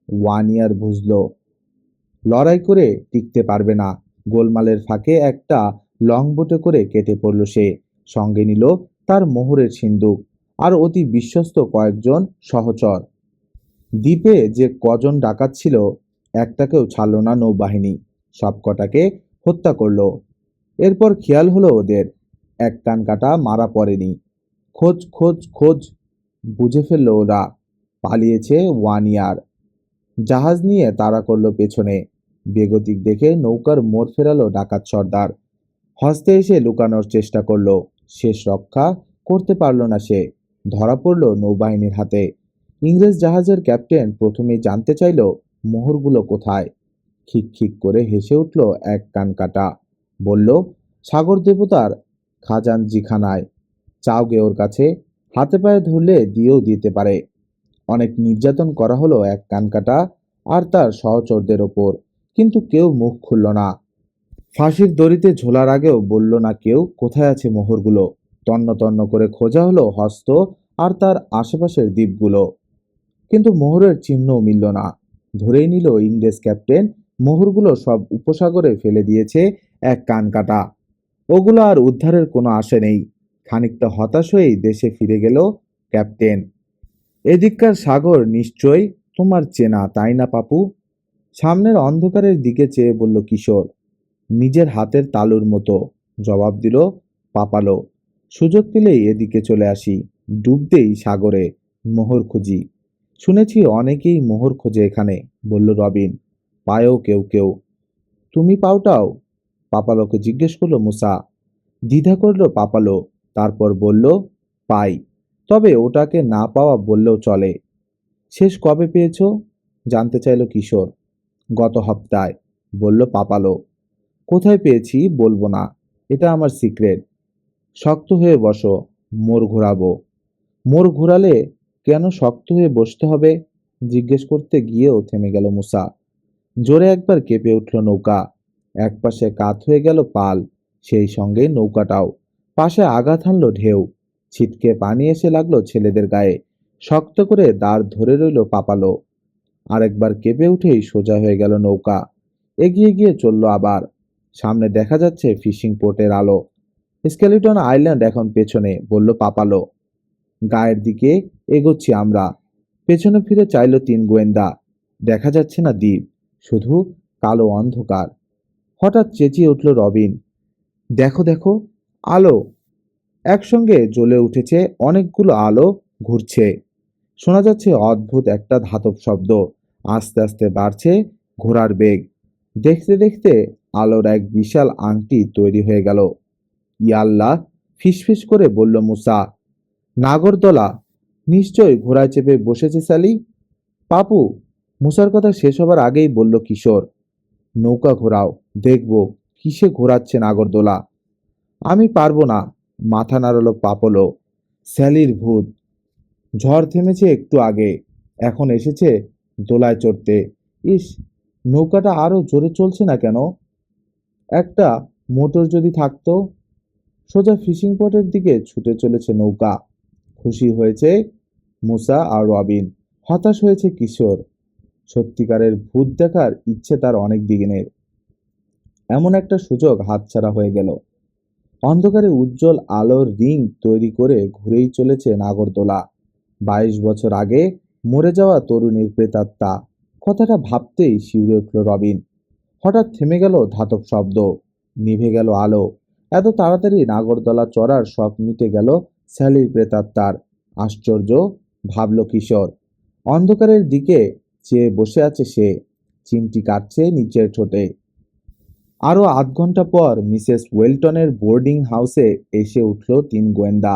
ওয়ানিয়ার বুঝল লড়াই করে টিকতে পারবে না। গোলমালের ফাঁকে একটা লং বোটে করে কেটে পড়ল সে। সঙ্গে নিল তার মোহরের সিন্দুক আর অতি বিশ্বস্ত কয়েকজন সহচর। দ্বীপে যে কজন ডাকাত ছিল একটাকেও ছাড়ল না নৌবাহিনী। সবকটাকে হত্যা করলো। এরপর খেয়াল হলো ওদের এক কান কাটা মারা পড়েনি। খোঁজ খোঁজ খোঁজ বুঝে ফেললো ওরা পালিয়েছে ওয়ানিয়ার। জাহাজ নিয়ে তাড়া করলো পেছনে। বেগতিক দেখে নৌকার মোড় ফেরালো ডাকাত সর্দার। হস্তে এসে লুকানোর চেষ্টা করলো। শেষ রক্ষা করতে পারল না সে। ধরা পড়ল নৌবাহিনীর হাতে। ইংরেজ জাহাজের ক্যাপ্টেন প্রথমেই জানতে চাইল মোহরগুলো কোথায়। খিক খিক করে হেসে উঠল এক কান কাটা। বলল, সাগর দেবতার খাজানজিখানায়। চাও গে ওর কাছে। হাতে পায়ে ধরলে দিয়েও দিতে পারে। অনেক নির্যাতন করা হলো এক কান কাটা আর তার সহচরদের ওপর, কিন্তু কেউ মুখ খুলল না। ফাঁসির দড়িতে ঝোলার আগেও বলল না কেউ কোথায় আছে মোহরগুলো। তন্ন তন্ন করে খোঁজা হলো হস্ত আর তার আশেপাশের দ্বীপগুলো, কিন্তু মোহরের চিহ্নও মিলল না। ধরেই নিল ইংরেজ ক্যাপ্টেন মোহরগুলো সব উপসাগরে ফেলে দিয়েছে এক কান কাটা। ওগুলো আর উদ্ধারের কোনো আশা নেই। খানিকটা হতাশ হয়েই দেশে ফিরে গেল ক্যাপ্টেন। এদিককার সাগর নিশ্চয়ই তোমার চেনা, তাই না পাপু? সামনের অন্ধকারের দিকে চেয়ে বলল কিশোর। নিজের হাতের তালুর মতো, জবাব দিল পাপালো। সুযোগ পেলেই এদিকে চলে আসি। ডুবতেই সাগরে মোহর খুঁজি। শুনেছি অনেকেই মোহর খোঁজে এখানে, বলল রবিন। পায়ও কেউ কেউ। তুমি পাওটাও? পাপালোকে জিজ্ঞেস করলো মুসা। দ্বিধা করলো পাপালো, তারপর বলল পাই, তবে ওটাকে না পাওয়া বললেও চলে। শেষ কবে পেয়েছো? জানতে চাইল কিশোর। গত হপ্তায়, বলল পাপালো। কোথায় পেয়েছি বলবো না, এটা আমার সিক্রেট। শক্ত হয়ে বসো, মোড় ঘোরাবো। মোড় ঘোরালে কেন শক্ত হয়ে বসতে হবে? জিজ্ঞেস করতে গিয়েও থেমে গেল মুসা। জোরে একবার কেঁপে উঠল নৌকা। একপাশে কাত হয়ে গেল পাল, সেই সঙ্গে নৌকাটাও। পাশে আঘাত হানল ঢেউ। ছিটকে পানি এসে লাগলো ছেলেদের গায়ে। শক্ত করে দাঁড় ধরে রইল পাপালো। আরেকবার কেঁপে উঠেই সোজা হয়ে গেল নৌকা। এগিয়ে গিয়ে চলল আবার। সামনে দেখা যাচ্ছে ফিশিং পোর্টের আলো। স্কেলিটন আইল্যান্ড এখন পেছনে, বলল পাপালো। গায়ের দিকে এগোচ্ছি আমরা। পেছনে ফিরে চাইল 3 গোয়েন্দা। দেখা যাচ্ছে না দ্বীপ, শুধু কালো অন্ধকার। হঠাৎ চেঁচিয়ে উঠল রবিন, দেখো দেখো, আলো! একসঙ্গে জ্বলে উঠেছে অনেকগুলো আলো, ঘুরছে। শোনা যাচ্ছে অদ্ভুত একটা ধাতব শব্দ। আস্তে আস্তে বাড়ছে ঘোড়ার বেগ। দেখতে দেখতে আলোর এক বিশাল আংটি তৈরি হয়ে গেল। ইয়াল্লাহ! ফিসফিস করে বলল মুসা। নাগরদোলা, নিশ্চয় ঘোড়ায় চেপে বসেছে স্যালি। পাপু, মুসার কথা শেষ হবার আগেই বলল কিশোর, নৌকা ঘোরাও, দেখব কিসে ঘোরাচ্ছে নাগরদোলা। আমি পারবো না, মাথা নাড়ালো পাপলো। স্যালির ভূত। ঝড় থেমেছে একটু আগে, এখন এসেছে দোলায় চড়তে। ইস, নৌকাটা আরো জোরে চলছে না কেন? একটা মোটর যদি থাকতো। সোজা ফিশিং পটের দিকে ছুটে চলেছে নৌকা। খুশি হয়েছে মুসা আর রবিন, হতাশ হয়েছে কিশোর। সত্যিকারের ভূত দেখার ইচ্ছে তার অনেক দিনের। এমন একটা সুযোগ হাতছাড়া হয়ে গেল। অন্ধকারে উজ্জ্বল আলোর রিং তৈরি করে ঘুরেই চলেছে নাগরদোলা। 22 বছর আগে মরে যাওয়া তরুণীর প্রেতাত্মা। কথাটা ভাবতেই শিউরে উঠল রবিন। হঠাৎ থেমে গেল ধাতব শব্দ, নিভে গেল আলো। এত তাড়াতাড়ি নাগরদোলা চড়ার শখ মিটে গেল স্যালির প্রেতাত্মার। আশ্চর্য, ভাবল কিশোর। অন্ধকারের দিকে চেয়ে বসে আছে সে, চিমটি কাটছে নিচের ঠোঁটে। আরো আধ ঘন্টা পর মিসেস ওয়েলটনের বোর্ডিং হাউসে এসে উঠল 3 গোয়েন্দা।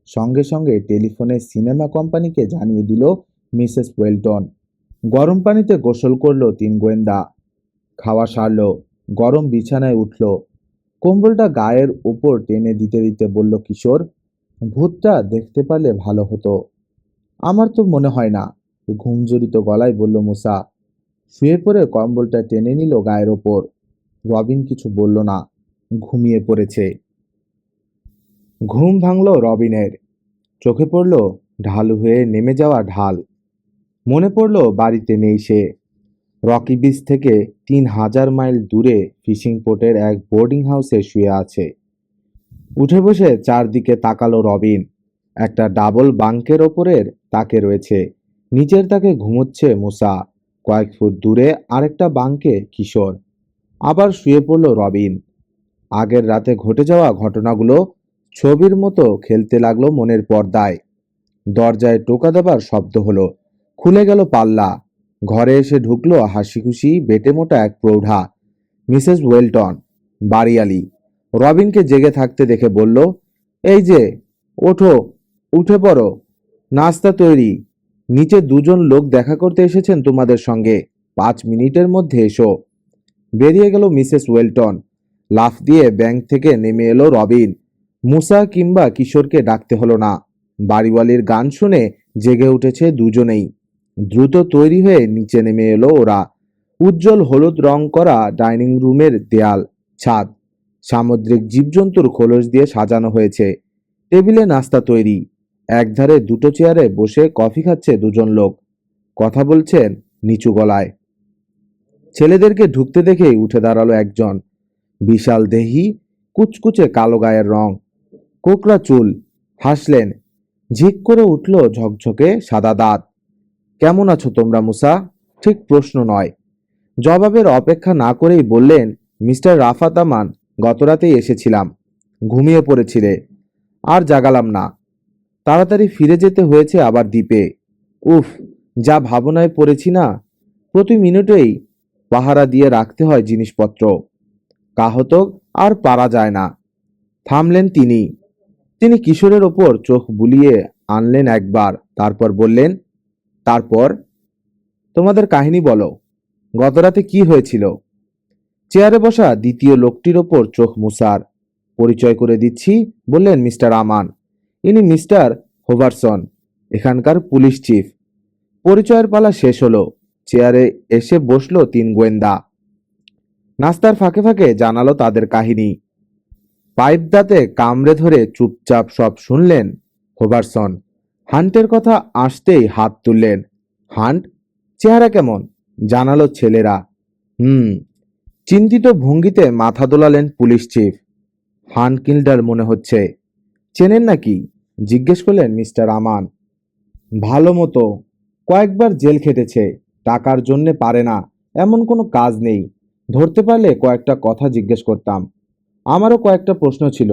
সঙ্গে সঙ্গে টেলিফোনে সিনেমা কোম্পানিকে জানিয়ে দিল মিসেস ওয়েলটন। গরম পানিতে গোসল করলো 3 গোয়েন্দা। খাওয়া সারল, গরম বিছানায় উঠল। কম্বলটা গায়ের উপর টেনে দিতে দিতে বলল কিশোর, ভূতটা দেখতে পারলে ভালো হতো। আমার তো মনে হয় না, ঘুমজড়িত গলায় বলল মুসা। শুয়ে পড়ে কম্বলটা টেনে নিল গায়ের ওপর। রবিন কিছু বলল না, ঘুমিয়ে পড়েছে। ঘুম ভাঙল রবিনের। চোখে পড়ল ঢালু হয়ে নেমে যাওয়া ঢাল। মনে পড়ল বাড়িতে নেই সে। রকি বিচ থেকে 3000 মাইল দূরে ফিশিং পোর্টের এক বোর্ডিং হাউসে শুয়ে আছে। উঠে বসে চারদিকে তাকালো রবিন। একটা ডাবল বাঙ্কের ওপরের তাকে রয়েছে, নিচের তাকে ঘুমোচ্ছে মুসা। কয়েক ফুট দূরে আরেকটা বাঙ্কে কিশোর। আবার শুয়ে পড়ল রবিন। আগের রাতে ঘটে যাওয়া ঘটনাগুলো ছবির মতো খেলতে লাগলো মনের পর্দায়। দরজায় টোকা দেবার শব্দ হলো, খুলে গেল পাল্লা। ঘরে এসে ঢুকলো হাসি খুশি বেটে মোটা এক প্রৌঢ়া, মিসেস ওয়েলটন, বাড়িয়ালি। রবিনকে জেগে থাকতে দেখে বলল, এই যে, ওঠো, উঠে পড়ো, নাস্তা তৈরি। নিচে 2জন লোক দেখা করতে এসেছেন তোমাদের সঙ্গে, 5 মিনিটের মধ্যে এসো। বেরিয়ে গেল মিসেস ওয়েলটন। লাফ দিয়ে ব্যাংক থেকে নেমে এলো রবিন। মুসা কিংবা কিশোরকে ডাকতে হলো না। বাড়িওয়ালির গান শুনে জেগে উঠেছে দুজনেই। দ্রুত তৈরি হয়ে নিচে নেমে এলো ওরা। উজ্জ্বল হলুদ রং করা ডাইনিং রুমের দেয়াল, ছাদ সামুদ্রিক জীবজন্তুর খোলস দিয়ে সাজানো হয়েছে। টেবিলে নাস্তা তৈরি। একধারে 2টো চেয়ারে বসে কফি খাচ্ছে 2জন লোক। কথা বলছেন নিচু গলায়। ছেলেদেরকে ঢুকতে দেখেই উঠে দাঁড়ালো একজন। বিশাল দেহি, কুচকুচে কালো গায়ের রং, কোকড়া চুল। হাসলেন। ঝিক করে উঠল ঝকঝকে সাদা দাঁত। কেমন আছো তোমরা মুসা? ঠিক প্রশ্ন নয়, জবাবের অপেক্ষা না করেই বললেন, মিস্টার রাফাত আমান, গতরাতেই এসেছিলাম। ঘুমিয়ে পড়েছিলে, আর জাগালাম না। তাড়াতাড়ি ফিরে যেতে হয়েছে আবার দ্বীপে। উফ, যা ভাবনায় পড়েছি না। প্রতি মিনিটেই পাহারা দিয়ে রাখতে হয় জিনিসপত্র। কাহতক আর পারা যায় না। থামলেন তিনি। তিনি কিশোরের ওপর চোখ বুলিয়ে আনলেন একবার, তারপর বললেন, তারপর তোমাদের কাহিনী বলো, গতরাতে কি হয়েছিল? চেয়ারে বসা দ্বিতীয় লোকটির ওপর চোখ মুসার। পরিচয় করে দিচ্ছি, বললেন মিস্টার আমান। ইনি মিস্টার হোভারসন, এখানকার পুলিশ চিফ। পরিচয়ের পালা শেষ হলো। চেয়ারে এসে বসলো 3 গোয়েন্দা। নাস্তার ফাঁকে ফাঁকে জানালো তাদের কাহিনী। পাইপ দাঁতে কামড়ে ধরে চুপচাপ সব শুনলেন হোভারসন। হান্টের কথা আসতেই হাত তুললেন। হান্ট? চেহারা কেমন? জানালো ছেলেরা। চিন্তিত ভঙ্গিতে মাথা দোলালেন পুলিশ চিফ। হান্ট কিল্ডার মনে হচ্ছে। চেনেন নাকি? জিজ্ঞেস করলেন মিস্টার আমান। ভালো মতো, কয়েকবার জেল খেটেছে। টাকার জন্যে পারে না, এমন কোনো কাজ নেই। ধরতে পারলে কয়েকটা কথা জিজ্ঞেস করতাম। আমারও কয়েকটা প্রশ্ন ছিল।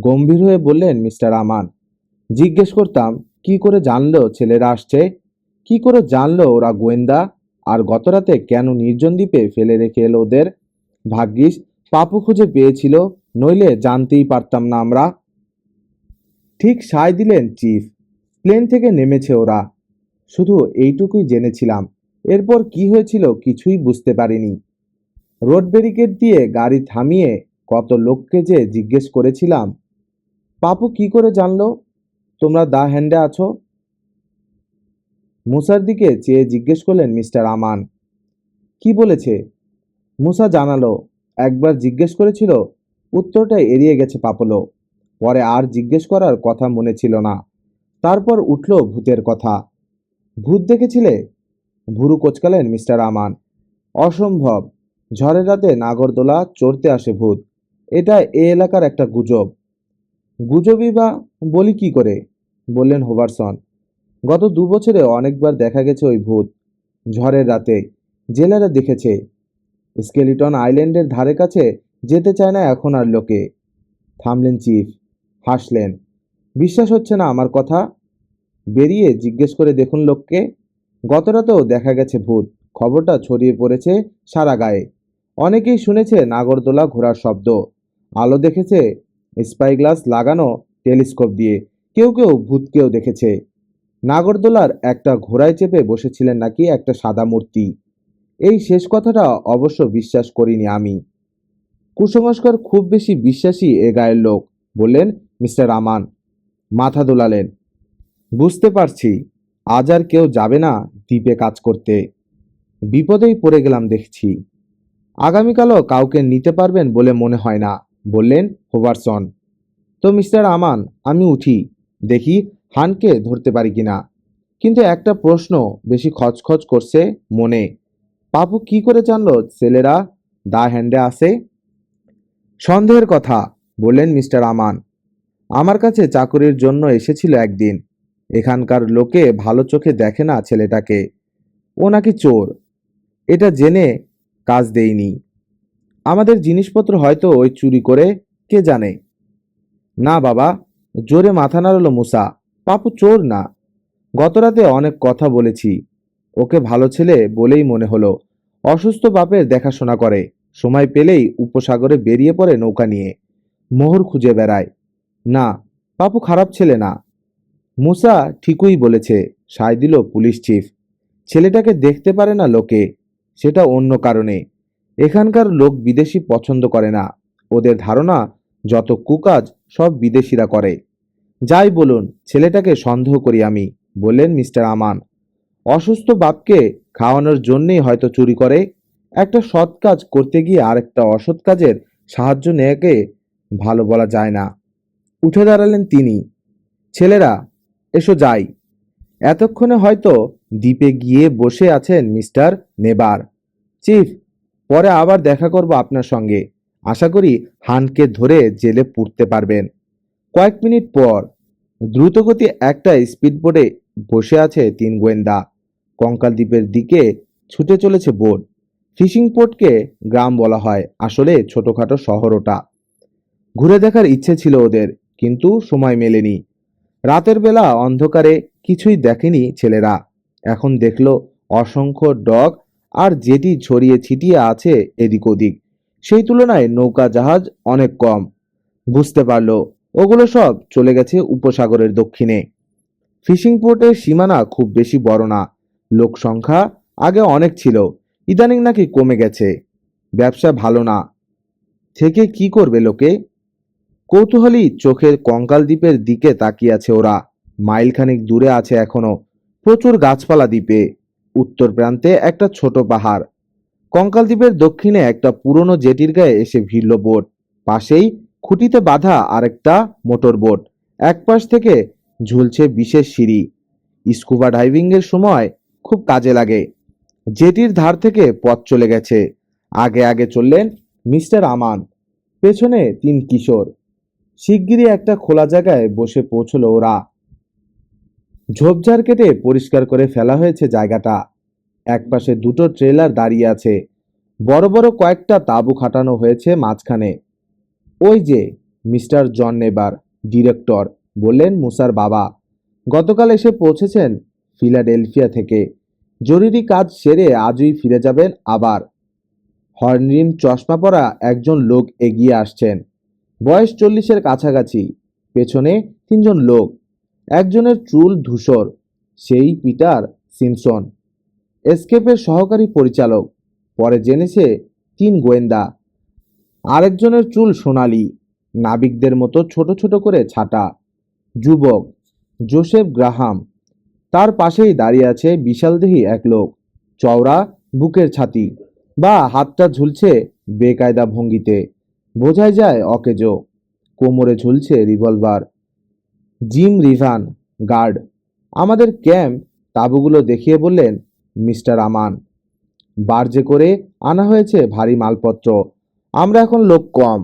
গম্ভীর হয়ে বললেন মিস্টার আমান। জিজ্ঞেস করতাম, কি করে জানলো ছেলেরা আসছে? কি করে জানলো ওরা গোয়েন্দা? আর গতরাতে কেন নির্জন দ্বীপে ফেলে রেখে এলো ওদের? ভাগ্যিস পাপু খুঁজে পেয়েছিল, নইলে জানতেই পারতাম না আমরা। ঠিক সায় দিলেন চিফ। প্লেন থেকে নেমেছে ওরা, শুধু এইটুকুই জেনেছিলাম। এরপর কি হয়েছিল কিছুই বুঝতে পারিনি। রোড ব্যারিকেড দিয়ে গাড়ি থামিয়ে কত লোককে যে জিজ্ঞেস করেছিলাম। পাপু কি করে জানলো তোমরা দা হ্যান্ডে আছো? মুসার দিকে চেয়ে জিজ্ঞেস করলেন মিস্টার আমান। কি বলেছে? মুসা জানালো, একবার জিজ্ঞেস করেছিল, উত্তরটা এড়িয়ে গেছে পাপলো। পরে আর জিজ্ঞেস করার কথা মনে ছিল না। তারপর উঠল ভূতের কথা। ভূত দেখেছিলে? ভুরু কোচকালেন মিস্টার আমান। অসম্ভব। ঝড়ের রাতে নাগরদোলা চড়তে আসে ভূত। এটা এ এলাকার একটা গুজব। গুজবই বা বলি কি করে, বললেন হোভারসন। গত 2 বছরে অনেকবার দেখা গেছে ওই ভূত। ঝড়ের রাতে জেলেরা দেখেছে। স্কেলিটন আইল্যান্ডের ধারে কাছে যেতে চায় না এখন আর লোকে। থামলেন চিফ, হাসলেন। বিশ্বাস হচ্ছে না আমার কথা? বেরিয়ে জিজ্ঞেস করে দেখুন লোককে। গত রাতেও দেখা গেছে ভূত। খবরটা ছড়িয়ে পড়েছে সারা গায়ে। অনেকেই শুনেছে নাগরদোলা ঘোরার শব্দ, আলো দেখেছে স্পাইগ্লাস লাগানো টেলিস্কোপ দিয়ে। কেউ কেউ ভূতকেও দেখেছে। নাগরদোলার একটা ঘোড়ায় চেপে বসেছিলেন নাকি একটা সাদা মূর্তি। এই শেষ কথাটা অবশ্য বিশ্বাস করিনি আমি। কুসংস্কার খুব বেশি বিশ্বাসী এ গায়ের লোক, বললেন মিস্টার আমান। মাথা দোলালেন। বুঝতে পারছি। আজ আর কেউ যাবে না দ্বীপে কাজ করতে। বিপদেই পড়ে গেলাম দেখছি। আগামীকালও কাউকে নিতে পারবেন বলে মনে হয় না, বললেন হোভারসন। তো মিস্টার আমান, আমি উঠি, দেখি হানকে ধরতে পারি কিনা। কিন্তু একটা প্রশ্ন বেশি খচখচ করছে মনে। পাপু কি করে জানলো ছেলেরা দা হ্যান্ডে আসে? সন্দেহের কথা, বললেন মিস্টার আমান। আমার কাছে চাকরির জন্য এসেছিল একদিন। এখানকার লোকে ভালো চোখে দেখে না ছেলেটাকে। ও নাকি চোর। এটা জেনে কাজ দেইনি। আমাদের জিনিসপত্র হয়তো ওই চুরি করে, কে জানে। না বাবা, জোরে মাথা নাড়ল মুসা। পাপু চোর না। গতরাতে অনেক কথা বলেছি। ওকে ভালো ছেলে বলেই মনে হলো। অসুস্থ বাপের দেখাশোনা করে। সময় পেলেই উপসাগরে বেরিয়ে পড়ে নৌকা নিয়ে। মোহর খুঁজে বেড়ায়। না, পাপু খারাপ ছেলে না। মুসা ঠিকই বলেছে, সায় দিল পুলিশ চিফ। ছেলেটাকে দেখতে পারে না লোকে, সেটা অন্য কারণে। এখানকার লোক বিদেশি পছন্দ করে না। ওদের ধারণা যত কুকাজ সব বিদেশিরা করে। যাই বলুন, ছেলেটাকে সন্দেহ করি আমি, বললেন মিস্টার আমান। অসুস্থ বাপকে খাওয়ানোর জন্যই হয়তো চুরি করে। একটা সৎ কাজ করতে গিয়ে আরেকটা অসৎ কাজের সাহায্য নেয়াকে ভালো বলা যায় না। উঠে দাঁড়ালেন তিনি। ছেলেরা, এসো যাই। এতক্ষণে হয়তো দ্বীপে গিয়ে বসে আছেন মিস্টার নেবার। চিফ, পরে আবার দেখা করব আপনার সঙ্গে। আশা করি হানকে ধরে জেলে পুরতে পারবেন। কয়েক মিনিট পর দ্রুতগতি একটা স্পিডবোটে বসে আছে 3 গোয়েন্দা। কঙ্কাল দ্বীপের দিকে ছুটে চলেছে বোট। ফিশিং পোর্টকে গ্রাম বলা হয়, আসলে ছোটখাটো শহর ওটা। ঘুরে দেখার ইচ্ছে ছিল ওদের, কিন্তু সময় মেলেনি। রাতের বেলা অন্ধকারে কিছুই দেখেনি ছেলেরা। এখন দেখলো অসংখ্য ডক আর জেটি ছড়িয়ে ছিটিয়ে আছে এদিক ওদিক। সেই তুলনায় নৌকা জাহাজ অনেক কম। বুঝতে পারলো ওগুলো সব চলে গেছে উপসাগরের দক্ষিণে। ফিশিং পোর্টের সীমানা খুব বেশি বড় না। লোক সংখ্যা আগে অনেক ছিল, ইদানিং নাকি কমে গেছে। ব্যবসা ভালো না। থেকে কি করবে লোকে? কৌতূহলী চোখে কঙ্কাল দ্বীপের দিকে তাকিয়ে আছে ওরা। মাইলখানেক দূরে আছে এখনো প্রচুর গাছপালা দ্বীপে। উত্তর প্রান্তে একটা ছোট পাহাড়। কঙ্কাল দ্বীপের দক্ষিণে একটা পুরনো জেটির গায়ে এসে ভিড়ল বোট। পাশেই খুঁটিতে বাঁধা আরেকটা মোটর বোট। এক পাশ থেকে ঝুলছে বিশেষ সিঁড়ি। স্কুবা ডাইভিং এর সময় খুব কাজে লাগে। জেটির ধার থেকে পথ চলে গেছে। আগে আগে চললেন মিস্টার আমান, পেছনে 3 কিশোর। শিগগিরই একটা খোলা জায়গায় বসে পৌঁছলো ওরা। ঝোপঝাড় কেটে পরিষ্কার করে ফেলা হয়েছে জায়গাটা। একপাশে 2টো ট্রেলার দাঁড়িয়ে আছে। বড় বড় কয়েকটা তাঁবু খাটানো হয়েছে মাঝখানে। ওই যে মিস্টার জন নেবার, ডিরেক্টর, বললেন মুসার বাবা। গতকাল এসে পৌঁছেছেন ফিলাডেলফিয়া থেকে। জরুরি কাজ সেরে আজই ফিরে যাবেন আবার। হর্নরিম চশমা পরা একজন লোক এগিয়ে আসছেন। বয়স 40-এর কাছাকাছি। পেছনে 3জন লোক। একজনের চুল ধূসর, সেই পিটার সিম্পসন, এসকেপের সহকারী পরিচালক। পরে জেনেছে 3 গোয়েন্দা। আরেকজনের চুল সোনালি, নাবিকদের মতো ছোট ছোট করে ছাটা, যুবক, জোসেফ গ্রাহাম। তার পাশেই দাঁড়িয়ে আছে বিশালদেহী এক লোক, চওড়া, বুকের ছাতি বা হাতটা ঝুলছে বেকায়দা ভঙ্গিতে, বোঝাই যায় অকেজো। কোমরে ঝুলছে রিভলভার। Jim Rivan, guard. আমাদের ক্যাম্প তাঁবুগুলো দেখিয়ে বললেন, মিস্টার আমান, বার্জে করে আনা হয়েছে ভারী মালপত্র। আমরা এখন লোক কম,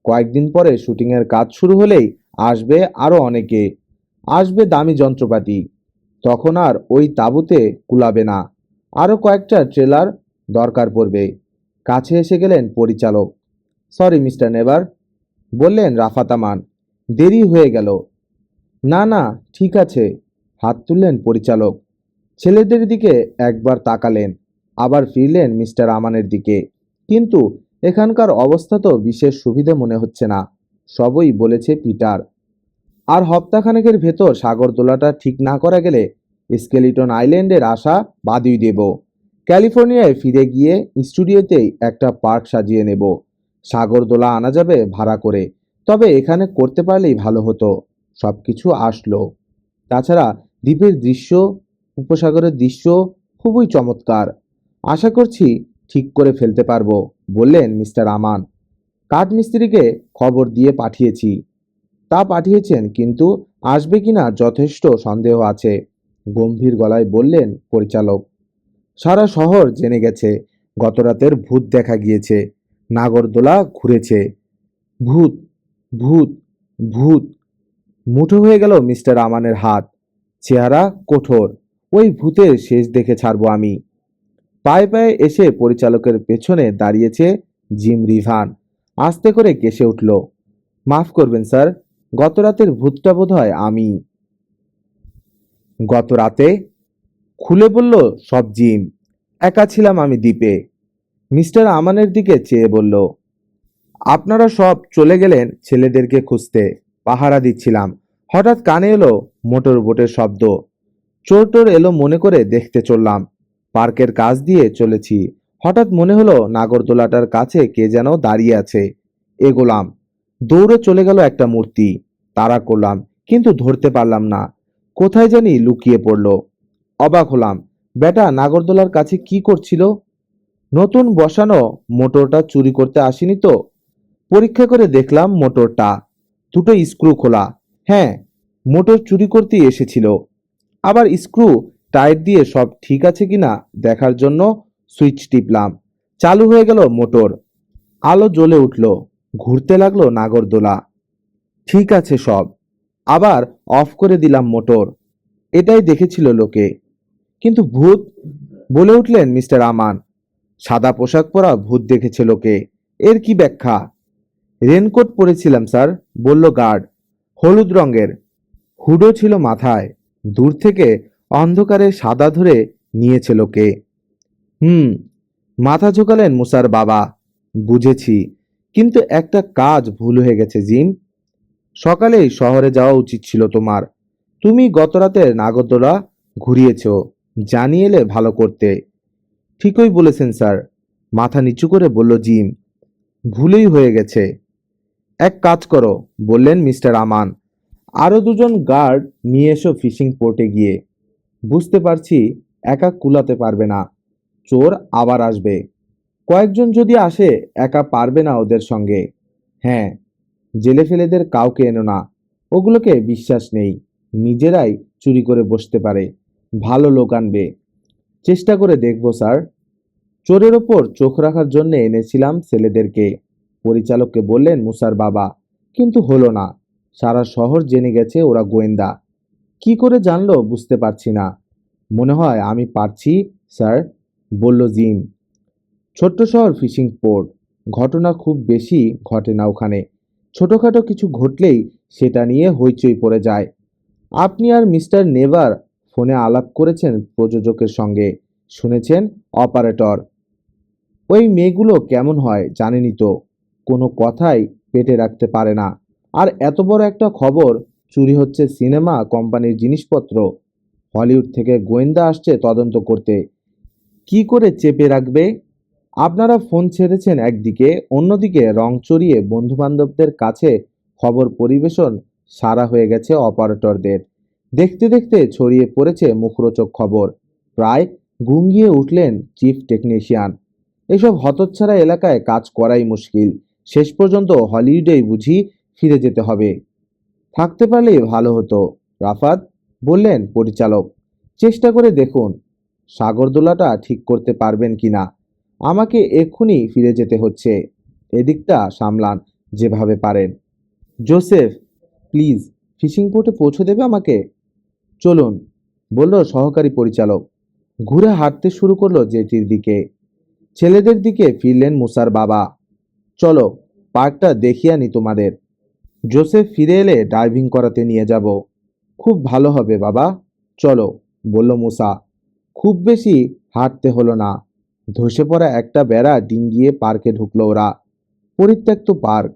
কয়েকদিন পরে শুটিংয়ের কাজ শুরু হলেই আসবে আরো অনেকে, আসবে দামি যন্ত্রপাতি। তখন আর ওই তাঁবুতে কুলাবে না, আরো কয়েকটা ট্রেলার দরকার পড়বে। কাছে এসে গেলেন পরিচালক। সরি মিস্টার নেভার, বললেন রাফাত আমান, দেরি হয়ে গেল। না না, ঠিক আছে, হাত তুললেন পরিচালক। ছেলেদের দিকে একবার তাকালেন, আবার ফিরলেন মিস্টার আমানের দিকে। কিন্তু এখানকার অবস্থা তো বিশেষ সুবিধে মনে হচ্ছে না, সবই বলেছে পিটার। আর হপ্তাখানেকের ভেতর সাগরদোলাটা ঠিক না করা গেলে স্কেলিটন আইল্যান্ডের আশা বাদই দেব। ক্যালিফোর্নিয়ায় ফিরে গিয়ে স্টুডিওতেই একটা পার্ক সাজিয়ে নেব। সাগরদোলা আনা যাবে ভাড়া করে, তবে এখানে করতে পারলেই ভালো হতো। সবকিছু আসলো। তাছাড়া দ্বীপের দৃশ্য, উপসাগরের দৃশ্য খুবই চমৎকার। আশা করছি ঠিক করে ফেলতে পারবো, বললেন মিস্টার আমান। কাঠমিস্ত্রিকে খবর দিয়ে পাঠিয়েছি। তা পাঠিয়েছেন, কিন্তু আসবে কিনা যথেষ্ট সন্দেহ আছে, গম্ভীর গলায় বললেন পরিচালক। সারা শহর জেনে গেছে গতরাতের ভূত দেখা গিয়েছে, নাগরদোলা ঘুরেছে। ভূত, ভূত, ভূত। মুঠো হয়ে গেল মিস্টার আমানের হাত, চেহারা কঠোর। ওই ভূতের শেষ দেখে ছাড়বো আমি। পায়ে পায়ে এসে পরিচালকের পেছনে দাঁড়িয়েছে জিম রিভান। আস্তে করে কেসে উঠল। মাফ করবেন স্যার, গত রাতের ভূতটা বোধহয় আমি। গত রাতে? খুলে বলল সব জিম। একা ছিলাম আমি দ্বীপে। মিস্টার আমানের দিকে চেয়ে বলল, আপনারা সব চলে গেলেন ছেলেদেরকে খুঁজতে, পাহারা দিচ্ছিলাম। হঠাৎ কানে এলো মোটর বোটের শব্দ। চোর টোর এলো মনে করে দেখতে চললাম। পার্কের কাছ দিয়ে চলেছি, হঠাৎ মনে হলো নাগরদোলাটার কাছে কে যেন দাঁড়িয়ে আছে। এগোলাম, দৌড়ে চলে গেল একটা মূর্তি। তাড়া করলাম, কিন্তু ধরতে পারলাম না, কোথায় জানি লুকিয়ে পড়লো। অবাক হলাম, বেটা নাগরদোলার কাছে কি করছিল? নতুন বসানো মোটরটা চুরি করতে আসেনি তো? পরীক্ষা করে দেখলাম মোটরটা, দুটো স্ক্রু খোলা। হ্যাঁ, মোটর চুরি করতেই এসেছিল। আবার স্ক্রু টাইট দিয়ে সব ঠিক আছে কিনা দেখার জন্য সুইচ টিপলাম। চালু হয়ে গেল মোটর। আলো জ্বলে উঠল, ঘুরতে লাগলো নাগরদোলা। ঠিক আছে সব। আবার অফ করে দিলাম মোটর। এটাই দেখেছিল লোকে। কিন্তু ভূত, বলে উঠলেন মিস্টার আমান। সাদা পোশাক পরা ভূত দেখেছে লোকে, এর কি ব্যাখ্যা? রেনকোট পরেছিলাম স্যার, বলল গার্ড। হলুদ রঙের, হুডও ছিল মাথায়। দূর থেকে অন্ধকারে সাদা ধরে নিয়েছে লোকে। হুম, মাথা ঝোঁকালেন মুসার বাবা। বুঝেছি, কিন্তু একটা কাজ ভুল হয়ে গেছে জিম। সকালেই শহরে যাওয়া উচিত ছিল তোমার। তুমি গতরাতে নাগরদোলা ঘুরিয়েছ, জানিয়ে এলে ভালো করতে। ঠিকই বলেছেন স্যার, মাথা নিচু করে বলল জিম। ভুলেই হয়ে গেছে। এক কাজ করো, বললেন মিস্টার আমান, আরো দুজন গার্ড নিয়ে এসো ফিশিং পোর্টে গিয়ে। বুঝতে পারছি একা কুলাতে পারবে না, চোর আবার আসবে। কয়েকজন যদি আসে, একা পারবে না ওদের সঙ্গে। হ্যাঁ, জেলে ফেলেদের কাউকে এনো না, ওগুলোকে বিশ্বাস নেই, নিজেরাই চুরি করে বসতে পারে। ভালো লোক আনবে। চেষ্টা করে দেখবো স্যার। চোরের ওপর চোখ রাখার জন্য এনেছিলাম ছেলেদেরকে, পরিচালককে বললেন মুসার বাবা। কিন্তু হলো না, সারা শহর জেনে গেছে ওরা গোয়েন্দা। কি করে জানলো বুঝতে পারছি না। মনে হয় আমি পারছি স্যার, বলল জিম। ছোট্ট শহর ফিশিং পোর্ট, ঘটনা খুব বেশি ঘটে না ওখানে। ছোটখাটো কিছু ঘটলেই সেটা নিয়ে হইচই পড়ে যায়। আপনি আর মিস্টার নেভার ফোনে আলাপ করেছেন প্রযোজকের সঙ্গে, শুনেছেন অপারেটর। ওই মেয়েগুলো কেমন হয় জানেনই তো, কোনো কথাই পেটে রাখতে পারে না। আর এত বড় একটা খবর চুরি হচ্ছে সিনেমা কোম্পানির জিনিসপত্র, হলিউড থেকে গোয়েন্দা আসছে তদন্ত করতে। কি করে চেপে রাখবে? আপনারা ফোন ছেড়েছেন একদিকে, অন্যদিকে রং চড়িয়ে বন্ধুবান্ধবদের কাছে খবর পরিবেশন সারা হয়ে গেছে অপারেটরদের। দেখতে দেখতে ছড়িয়ে পড়েছে মুখরোচক খবর। প্রায় গুঙ্গিয়ে উঠলেন চিফ টেকনিশিয়ান। এসব হতচ্ছাড়া এলাকায় কাজ করাই মুশকিল। শেষ পর্যন্ত হলিউডেই বুঝি ফিরে যেতে হবে। থাকতে পারলেই ভালো হতো, রাফাত বললেন পরিচালক। চেষ্টা করে দেখুন সাগরদোলাটা ঠিক করতে পারবেন কিনা। আমাকে এক্ষুনি ফিরে যেতে হচ্ছে। এদিকটা সামলান যেভাবে পারেন। জোসেফ, প্লিজ ফিশিং পোর্টে পৌঁছে দেবে আমাকে? চলুন, বলল সহকারী পরিচালক। ঘুরে হাঁটতে শুরু করলো জেটির দিকে। ছেলেদের দিকে ফিরলেন মুসার বাবা। চলো, পার্কটা দেখিয়ে আনি তোমাদের। জোসেফ ফিরে এলে ডাইভিং করাতে নিয়ে যাব। খুব ভালো হবে বাবা, চলো, বলল মুসা। খুব বেশি হাঁটতে হলো না। ধসে পড়া একটা বেড়া ডিঙ্গিয়ে পার্কে ঢুকলো ওরা। পরিত্যক্ত পার্ক।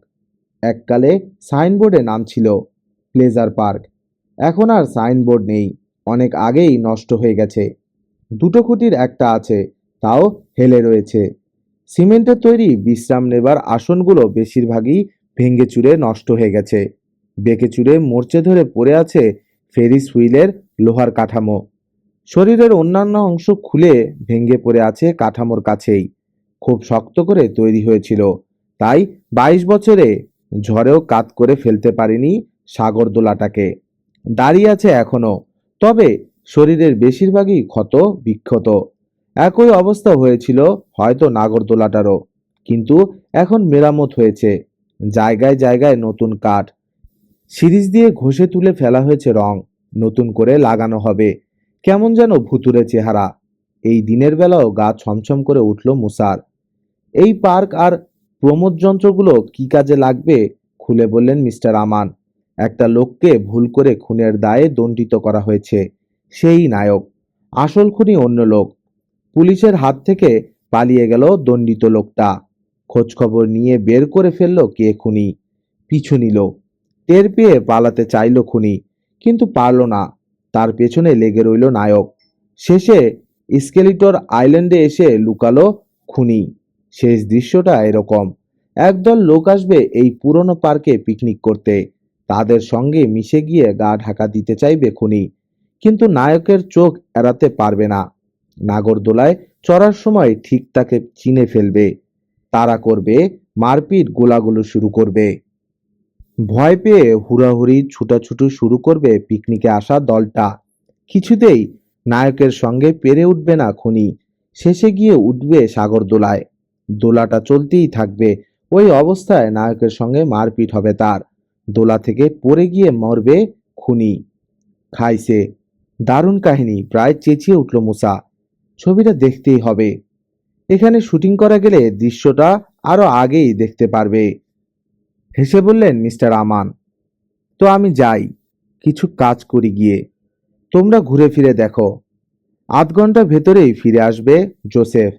এককালে সাইনবোর্ডে নাম ছিল প্লেজার পার্ক। এখন আর সাইনবোর্ড নেই, অনেক আগেই নষ্ট হয়ে গেছে। দুটো খুঁটির একটা আছে, তাও হেলে রয়েছে। সিমেন্টের তৈরি বিশ্রাম নেবার আসনগুলো বেশিরভাগই ভেঙে চুরে নষ্ট হয়ে গেছে। বেঁকে চুরে মরচে ধরে পড়ে আছে ফেরিস হুইলের লোহার কাঠামো। শরীরের অন্যান্য অংশ খুলে ভেঙে পড়ে আছে কাঠামোর কাছেই। খুব শক্ত করে তৈরি হয়েছিল, তাই 22 বছরে ঝড়েও কাত করে ফেলতে পারেনি সাগরদোলাটাকে। দাঁড়িয়ে আছে এখনো, তবে শরীরের বেশিরভাগই ক্ষত বিক্ষত। একই অবস্থা হয়েছিল হয়তো নাগরদোলাটারও, কিন্তু এখন মেরামত হয়েছে। জায়গায় জায়গায় নতুন কাঠ, সিরিজ দিয়ে ঘষে তুলে ফেলা হয়েছে রং, নতুন করে লাগানো হবে। কেমন যেন ভুতুরে চেহারা। এই দিনের বেলাও গা ছমছম করে উঠল মুসার। এই পার্ক আর প্রমোদ যন্ত্রগুলো কি কাজে লাগবে খুলে বললেন মিস্টার আমান। একটা লোককে ভুল করে খুনের দায়ে দণ্ডিত করা হয়েছে, সেই নায়ক। আসল খুনি অন্য লোক। পুলিশের হাত থেকে পালিয়ে গেল দণ্ডিত লোকটা। খোঁজ খবর নিয়ে বের করে ফেলল কে খুনি। পিছু নিল। টের পেয়ে পালাতে চাইল খুনি, কিন্তু পারল না। তার পেছনে লেগে রইল নায়ক। শেষে স্কেলিটর আইল্যান্ডে এসে লুকালো খুনি। শেষ দৃশ্যটা এরকম। একদল লোক আসবে এই পুরনো পার্কে পিকনিক করতে। তাদের সঙ্গে মিশে গিয়ে গা ঢাকা দিতে চাইবে খুনি, কিন্তু নায়কের চোখ এড়াতে পারবে না। নাগরদোলায় চড়ার সময় ঠিক তাকে চিনে ফেলবে। তাড়া করবে, মারপিট গোলাগুলো শুরু করবে। ভয় পেয়ে হুড়াহুড়ি ছুটাছুটি শুরু করবে পিকনিকে আসা দলটা। কিছুতেই নায়কের সঙ্গে পেরে উঠবে না খুনি। শেষে গিয়ে উঠবে সাগরদোলায়। দোলাটা চলতেই থাকবে। ওই অবস্থায় নায়কের সঙ্গে মারপিট হবে তার। দোলা থেকে পড়ে গিয়ে মরবে খুনি। খাইছে। দারুণ কাহিনী, প্রায় চেঁচিয়ে উঠল মুসা। ছবিটা দেখতেই হবে। এখানে শুটিং করা গেলে দৃশ্যটা আরো আগেই দেখতে পারবে। হেসে বললেন মিস্টার আমান। তো আমি যাই, কিছু কাজ করি গিয়ে। তোমরা ঘুরে ফিরে দেখো। আধ ঘন্টা ভেতরেই ফিরে আসবে জোসেফ।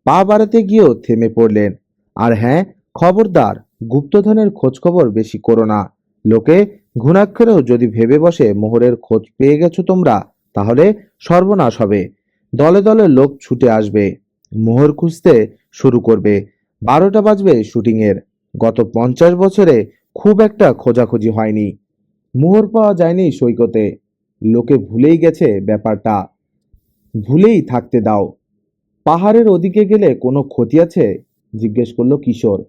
পা বাড়াতে গিয়েও থেমে পড়লেন। আর হ্যাঁ, খবরদার, গুপ্তধনের খোঁজখবর বেশি করো না। লোকে ঘুণাক্ষরেও যদি ভেবে বসে মোহরের খোঁজ পেয়ে গেছো তোমরা, তাহলে সর্বনাশ হবে। দলে দলে লোক ছুটে আসবে, মোহর খুঁজতে শুরু করবে। 12টা বাজবে শুটিংয়ের। গত 50 বছরে খুব একটা খোঁজাখুঁজি হয়নি। মোহর পাওয়া যায়নি সৈকতে। লোকে ভুলেই গেছে ব্যাপারটা। ভুলেই থাকতে দাও। পাহাড়ের ওদিকে গেলে কোনো ক্ষতি আছে? জিজ্ঞেস করলো কিশোর।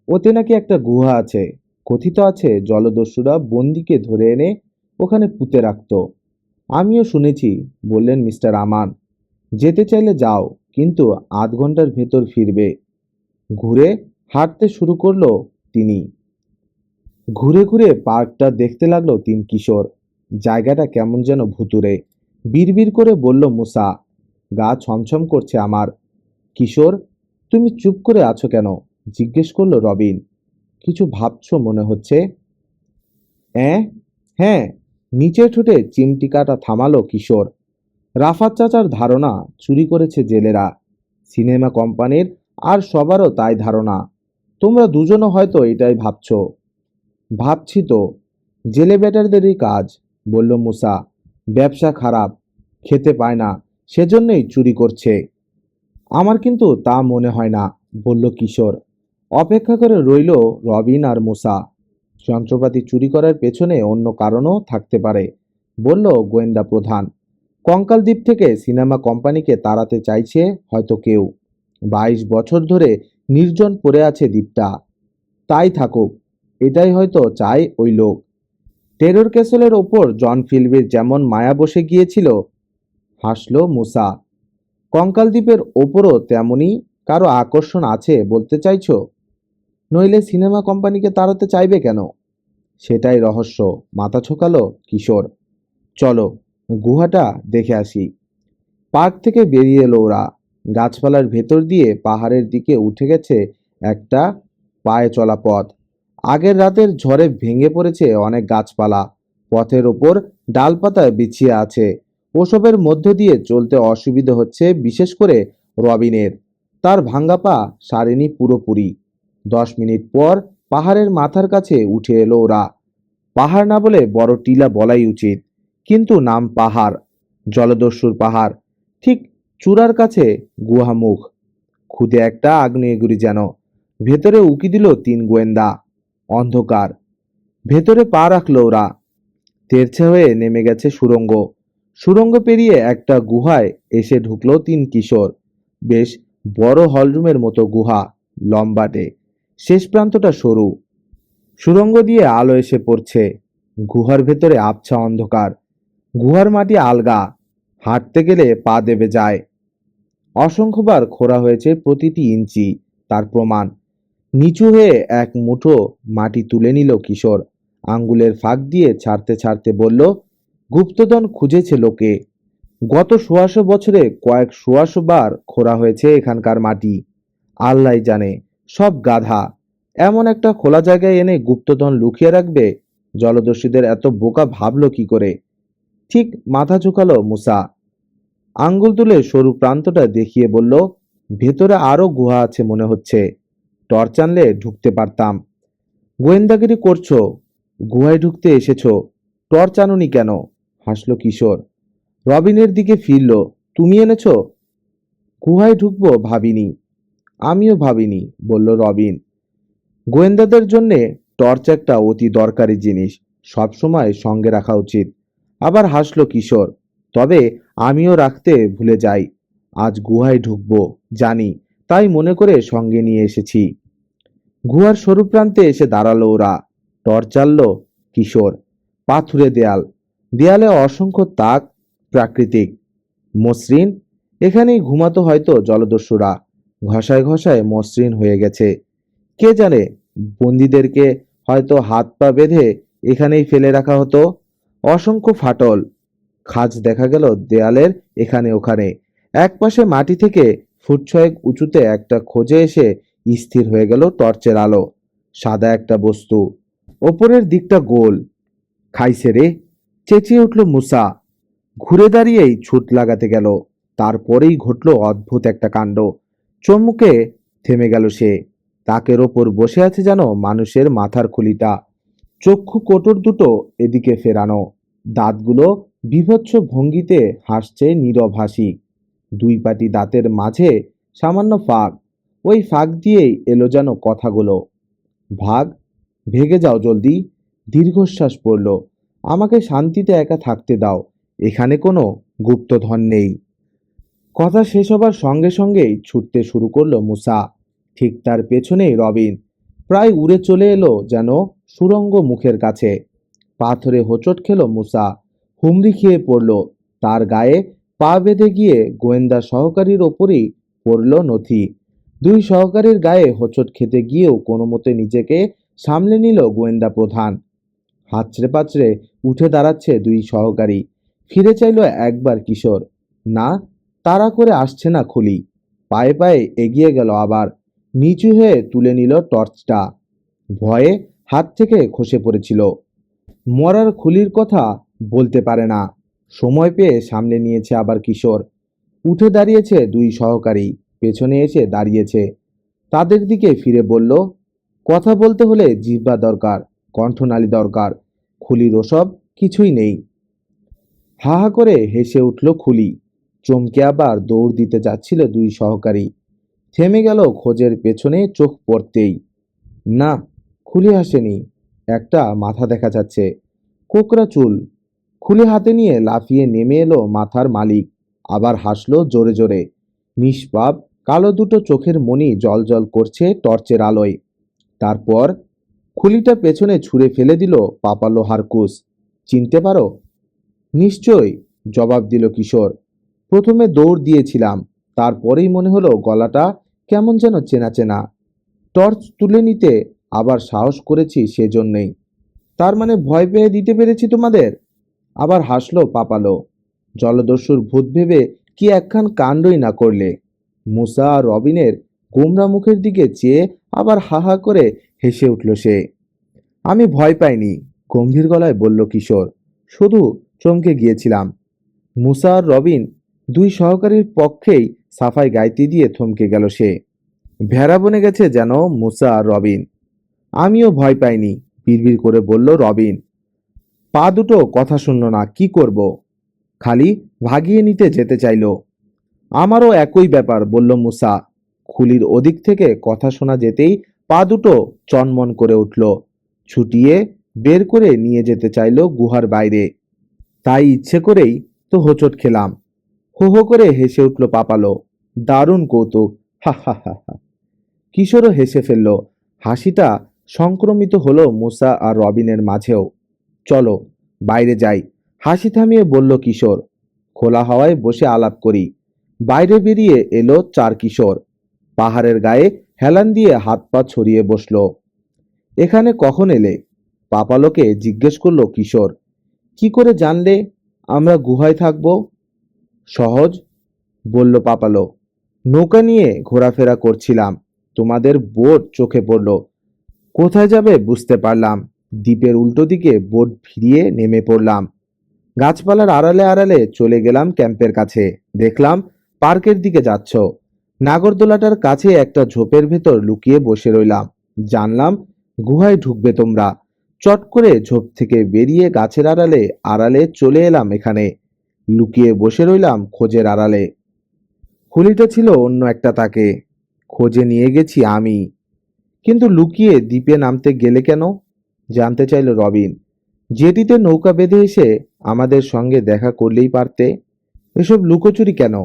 ওতে নাকি একটা গুহা আছে। কথিত আছে জলদস্যুরা বন্দিকে ধরে এনে ওখানে পুঁতে রাখত। আমিও শুনেছি, বললেন মিস্টার আমান। যেতে চাইলে যাও, কিন্তু আধ ঘন্টার ভেতর ফিরবে। ঘুরে হাঁটতে শুরু করলো তিনি। ঘুরে ঘুরে পার্কটা দেখতে লাগলো কিশোর। জায়গাটা কেমন যেন ভুতুড়ে। বিড়বিড় করে বলল মুসা। গা ছমছম করছে আমার। কিশোর, তুমি চুপ করে আছো কেন? জিজ্ঞেস করলো রবিন। কিছু ভাবছো মনে হচ্ছে। হ্যাঁ হ্যাঁ, নিচে ঠোঁটে চিমটি কাটা থামালো কিশোর। রাফাত চাচার ধারণা চুরি করেছে জেলেরা, সিনেমা কোম্পানির, আর সবারও তাই ধারণা। তোমরা দুজনও হয়তো এটাই ভাবছো। ভাবছি তো। জেলে বেটারদেরই কাজ, বলল মুসা। ব্যবসা খারাপ, খেতে পায় না, সেজন্যই চুরি করছে। আমার কিন্তু তা মনে হয় না, বলল কিশোর। অপেক্ষা করে রইল রবিন আর মুসা। যন্ত্রপাতি চুরি করার পেছনে অন্য কারণও থাকতে পারে, বলল গোয়েন্দা প্রধান। কঙ্কাল দ্বীপ থেকে সিনেমা কোম্পানিকে তাড়াতে চাইছে হয়তো কেউ। 22 বছর ধরে নির্জন পড়ে আছে দ্বীপটা। তাই থাকুক, এটাই হয়তো চায় ওই লোক। টেরর ক্যাসেলের ওপর জন ফিল্বির যেমন মায়া বসে গিয়েছিল, হাসল মুসা, কঙ্কাল দ্বীপের ওপরও তেমনি কারো আকর্ষণ আছে বলতে চাইছো? নইলে সিনেমা কোম্পানিকে তাড়াতে চাইবে কেন? সেটাই রহস্য, মাথা ছোকালো কিশোর। চলো, গুহাটা দেখে আসি। পার্ক থেকে বেরিয়ে এলো ওরা। গাছপালার ভেতর দিয়ে পাহাড়ের দিকে উঠে গেছে একটা পায়ে চলা পথ। আগের রাতের ঝড়ে ভেঙে পড়েছে অনেক গাছপালা, পথের ওপর ডালপাতা বিছিয়ে আছে। ওসবের মধ্য দিয়ে চলতে অসুবিধা হচ্ছে, বিশেষ করে রবিনের। তার ভাঙ্গা পা সারেনি পুরোপুরি। 10 মিনিট পর পাহাড়ের মাথার কাছে উঠে এলো ওরা। পাহাড় না বলে বড় টিলা বলাই উচিত, কিন্তু নাম পাহাড়। জলদস্যুর পাহাড়। ঠিক চূড়ার কাছে গুহামুখ। খুদে একটা আগ্নেয়গিরি যেন। ভেতরে উকি দিল 3 গোয়েন্দা। অন্ধকার। ভেতরে পা রাখলো ওরা। তেরছে হয়ে নেমে গেছে সুড়ঙ্গ। সুড়ঙ্গ পেরিয়ে একটা গুহায় এসে ঢুকলো 3 কিশোর। বেশ বড় হলরুমের মতো গুহা, লম্বাটে, শেষ প্রান্তটা সরু। সুড়ঙ্গ দিয়ে আলো এসে পড়ছে। গুহার ভেতরে আবছা অন্ধকার। গুহার মাটি আলগা, হাঁটতে গেলে পা দেবে যায়। অসংখ্যবার খোঁড়া হয়েছে প্রতিটি ইঞ্চি, তার প্রমাণ। নিচু হয়ে এক মুঠো মাটি তুলে নিল কিশোর। আঙ্গুলের ফাঁক দিয়ে ছাড়তে ছাড়তে বলল, গুপ্তধন খুঁজেছে লোকে। গত 100 বছরে কয়েক 100 বার খোঁড়া হয়েছে এখানকার মাটি। আল্লাহ জানে, সব গাধা। এমন একটা খোলা জায়গায় এনে গুপ্তধন লুকিয়ে রাখবে? জলদস্যুদের এত বোকা ভাবলো কি করে? ঠিক মাথা ঝুঁকালো মুসা। আঙ্গুল তুলে সরু প্রান্তটা দেখিয়ে বলল, ভেতরে আরো গুহা আছে মনে হচ্ছে। টর্চ আনলে ঢুকতে পারতাম। গোয়েন্দাগিরি করছো? গুহায় ঢুকতে এসেছো, টর্চ আনুনি কেন? হাসলো কিশোর। রবিনের দিকে ফিরল। তুমি এনেছো? গুহায় ঢুকবো ভাবিনি। আমিও ভাবিনি, বলল রবিন। গোয়েন্দাদের জন্যে টর্চ একটা অতি দরকারি জিনিস, সবসময় সঙ্গে রাখা উচিত। আবার হাসলো কিশোর। তবে আমিও রাখতে ভুলে যাই। আজ গুহায় ঢুকবো জানি, তাই মনে করে সঙ্গে নিয়ে এসেছি। গুহার সরু প্রান্তে এসে দাঁড়ালো ওরা। টর্চ জ্বাললো কিশোর। পাথুরে দেয়াল, দেয়ালে অসংখ্য তাক, প্রাকৃতিক, মসৃণ। এখানেই ঘুমাতো হয়তো জলদস্যুরা। ঘষায় ঘষায় মসৃণ হয়ে গেছে। কে জানে, বন্দীদেরকে হয়তো হাত পা বেঁধে এখানেই ফেলে রাখা হতো। অসংখ্য ফাটল, খাঁজ দেখা গেল দেয়ালের এখানে ওখানে। একপাশে মাটি থেকে ফুট 6 উঁচুতে একটা খোঁজে এসে স্থির হয়ে গেল টর্চের আলো। সাদা একটা বস্তু, ওপরের দিকটা গোল। খাইছে রে, চেঁচিয়ে উঠল মুসা। ঘুরে দাঁড়িয়েই ছুট লাগাতে গেল। তারপরেই ঘটল অদ্ভুত একটা কাণ্ড। চমকে থেমে গেল সে। তাকের ওপর বসে আছে যেন মানুষের মাথার খুলিটা। চক্ষু কোটর দুটো এদিকে ফেরানো, দাঁতগুলো বীভৎস ভঙ্গিতে হাসছে নীরব হাসি। 2 পাটি দাঁতের মাঝে সামান্য ফাঁক, ওই ফাঁক দিয়েই এলো যেন কথাগুলো। ভাগ, ভেগে যাও জলদি। দীর্ঘশ্বাস পড়ল। আমাকে শান্তিতে একা থাকতে দাও, এখানে কোনো গুপ্তধন নেই। কথা শেষ হবার সঙ্গে সঙ্গেই ছুটতে শুরু করলো মুসা। ঠিক তার পেছনেই রবিন। প্রায় উড়ে চলে এলো যেন সুড়ঙ্গ মুখের কাছে। পাথরে হোঁচট খেলো মুসা। হুমড়ি খেয়ে পড়ল। তার গায়ে পা বেঁধে গিয়ে গোয়েন্দা সহকারীর ওপরই পড়ল নথি। 2 সহকারীর গায়ে হোঁচট খেতে গিয়েও কোনো মতে নিজেকে সামলে নিল গোয়েন্দা প্রধান। হাঁচড়ে পাচড়ে উঠে দাঁড়াচ্ছে 2 সহকারী। ফিরে চাইল একবার কিশোর। না, তাড়া করে আসছে না খুলি। পায়ে পায়ে এগিয়ে গেল আবার। নিচু হয়ে তুলে নিল টর্চটা। ভয়ে হাত থেকে খসে পড়েছিল। মরার খুলির কথা বলতে পারে না। সময় পেয়ে সামনে নিয়েছে আবার কিশোর। উঠে দাঁড়িয়েছে 2 সহকারী, পেছনে এসে দাঁড়িয়েছে। তাদের দিকে ফিরে বলল, কথা বলতে হলে জিহ্বা দরকার, কণ্ঠনালী দরকার। খুলির ওসব কিছুই নেই। হা হা করে হেসে উঠল খুলি। চমকে আবার দৌড় দিতে যাচ্ছিল দুই সহকারী। থেমে গেল খোঁজের পেছনে চোখ পড়তেই। না, খুলি হাসেনি। একটা মাথা দেখা যাচ্ছে, কোকড়া চুল। খুলে হাতে নিয়ে লাফিয়ে নেমে এলো মাথার মালিক। আবার হাসলো জোরে জোরে। নিষ্পাপ কালো দুটো চোখের মণি জ্বলজ্বল করছে টর্চের আলোয়। তারপর খুলিটা পেছনে ছুঁড়ে ফেলে দিল পাপা লোহার কুশ। চিনতে পারো? নিশ্চয়ই, জবাব দিল কিশোর। প্রথমে দৌড় দিয়েছিলাম, তারপরেই মনে হলো গলাটা কেমন যেন চেনা চেনা। টর্চ তুলে নিতে আবার সাহস করেছি সেজন্যেই। তার মানে ভয় পেয়ে দিতে পেরেছি তোমাদের? আবার হাসলো পাপালো। জলদস্যুর ভূত ভেবে কি একখান কাণ্ডই না করলে। মুসা আর রবিনের গোমরা মুখের দিকে চেয়ে আবার হা হা করে হেসে উঠল সে। আমি ভয় পাইনি, গম্ভীর গলায় বলল কিশোর। শুধু চমকে গিয়েছিলাম। মুসা আর রবিন দুই সহকারীর পক্ষেই সাফাই গাইতে দিয়ে থমকে গেল সে। ভেড়া বনে গেছে যেন মুসা আর রবিন। আমিও ভয় পাইনি, বিড়বিড় করে বলল রবিন। পা দুটো কথা শুনল না, কি করব? খালি ভাগিয়ে নিতে যেতে চাইল। আমারও একই ব্যাপার, বলল মুসা। খুলির ওদিক থেকে কথা শোনা যেতেই পা দুটো চনমন করে উঠল। ছুটিয়ে বের করে নিয়ে যেতে চাইল গুহার বাইরে। তাই ইচ্ছে করেই তো হোঁচট খেলাম। হো হো করে হেসে উঠল পাপালো। দারুণ কৌতুক, হা হা হা হা। কিশোরও হেসে ফেলল। হাসিটা সংক্রমিত হলো মুসা আর রবিনের মাঝেও। চলো বাইরে যাই, হাসি থামিয়ে বলল কিশোর। খোলা হাওয়ায় বসে আলাপ করি। বাইরে বেরিয়ে এলো চার কিশোর। পাহাড়ের গায়ে হেলান দিয়ে হাত পা ছড়িয়ে বসলো। এখানে কখন এলে? পাপালোকে জিজ্ঞেস করলো কিশোর। কি করে জানলে আমরা গুহায় থাকবো? সহজ, বলল পাপালো। নৌকা নিয়ে ঘোরাফেরা করছিলাম, তোমাদের বোট চোখে পড়ল। কোথায় যাবে বুঝতে পারলাম। দ্বীপের উল্টো দিকে বোট ফিরিয়ে নেমে পড়লাম। গাছপালার আড়ালে আড়ালে চলে গেলাম ক্যাম্পের কাছে। দেখলাম পার্কের দিকে যাচ্ছ। নাগরদোলাটার কাছে একটা ঝোপের ভেতর লুকিয়ে বসে রইলাম। জানলাম গুহায় ঢুকবে তোমরা। চট করে ঝোপ থেকে বেরিয়ে গাছের আড়ালে আড়ালে চলে এলাম এখানে। লুকিয়ে বসে রইলাম খোঁজের আড়ালে। খুলিটা ছিল অন্য একটা তাকে। খোঁজে নিয়ে গেছি আমি। কিন্তু লুকিয়ে দ্বীপে নামতে গেলে কেন? জানতে চাইল রবিন। জেটিতে নৌকা বেঁধে এসে আমাদের সঙ্গে দেখা করলেই পারতে। এসব লুকোচুরি কেন?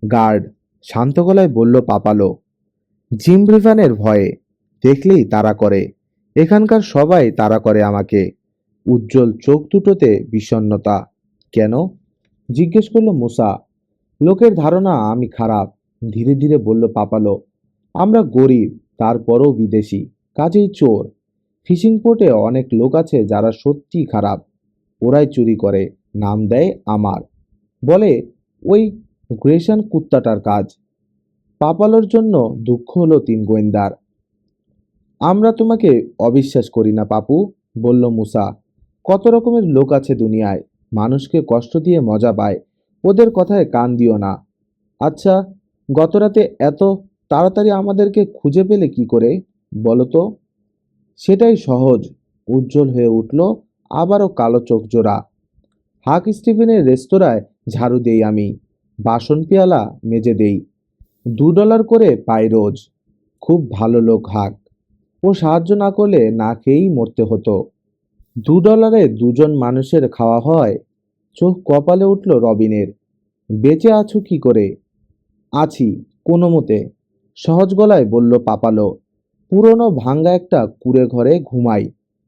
গার্ড, শান্ত গলায় বলল পাপালো। জিম ব্রিভানের ভয়ে। দেখলেই তাড়া করে। এখানকার সবাই তাড়া করে আমাকে। উজ্জ্বল চোখ দুটোতে বিষণ্ণতা। কেন? জিজ্ঞেস করলো মুসা। লোকের ধারণা আমি খারাপ, ধীরে ধীরে বলল পাপালো। আমরা গরিব, তারপরও বিদেশি, কাজেই চোর। ফিশিং পোর্টে অনেক লোক আছে যারা সত্যি খারাপ। ওরাই চুরি করে, নাম দেয় আমার। বলে ওই গ্রেশন কুত্তাটার কাজ। পাপালোর জন্য দুঃখ হলো তিন গোয়েন্দার। আমরা তোমাকে অবিশ্বাস করি না পাপু, বলল মুসা। কত রকমের লোক আছে দুনিয়ায়, মানুষকে কষ্ট দিয়ে মজা পায়। ওদের কথায় কান দিও না। আচ্ছা, গতরাতে এত তাড়াতাড়ি আমাদেরকে খুঁজে পেলে কি করে বলো তো? সেটাই সহজ, উজ্জ্বল হয়ে উঠল আবারও কালো চোখ জোড়া। হাক স্টিভেনের রেস্তোরাঁয় ঝাড়ু দেই আমি, বাসন পেয়ালা মেজে দেই। $2 করে পাই রোজ। খুব ভালো লোক হাক। ও সাহায্য না করলে না খেয়েই মরতে হতো। $2 দুজন মানুষের খাওয়া হয়? চোখ কপালে উঠল রবিনের। বেঁচে আছো কি করে? আছি কোনো মতে, সহজ গলায় বলল পাপালো। পুরনো ভাঙ্গা একটা কুঁড়ে ঘরে ঘুমাই।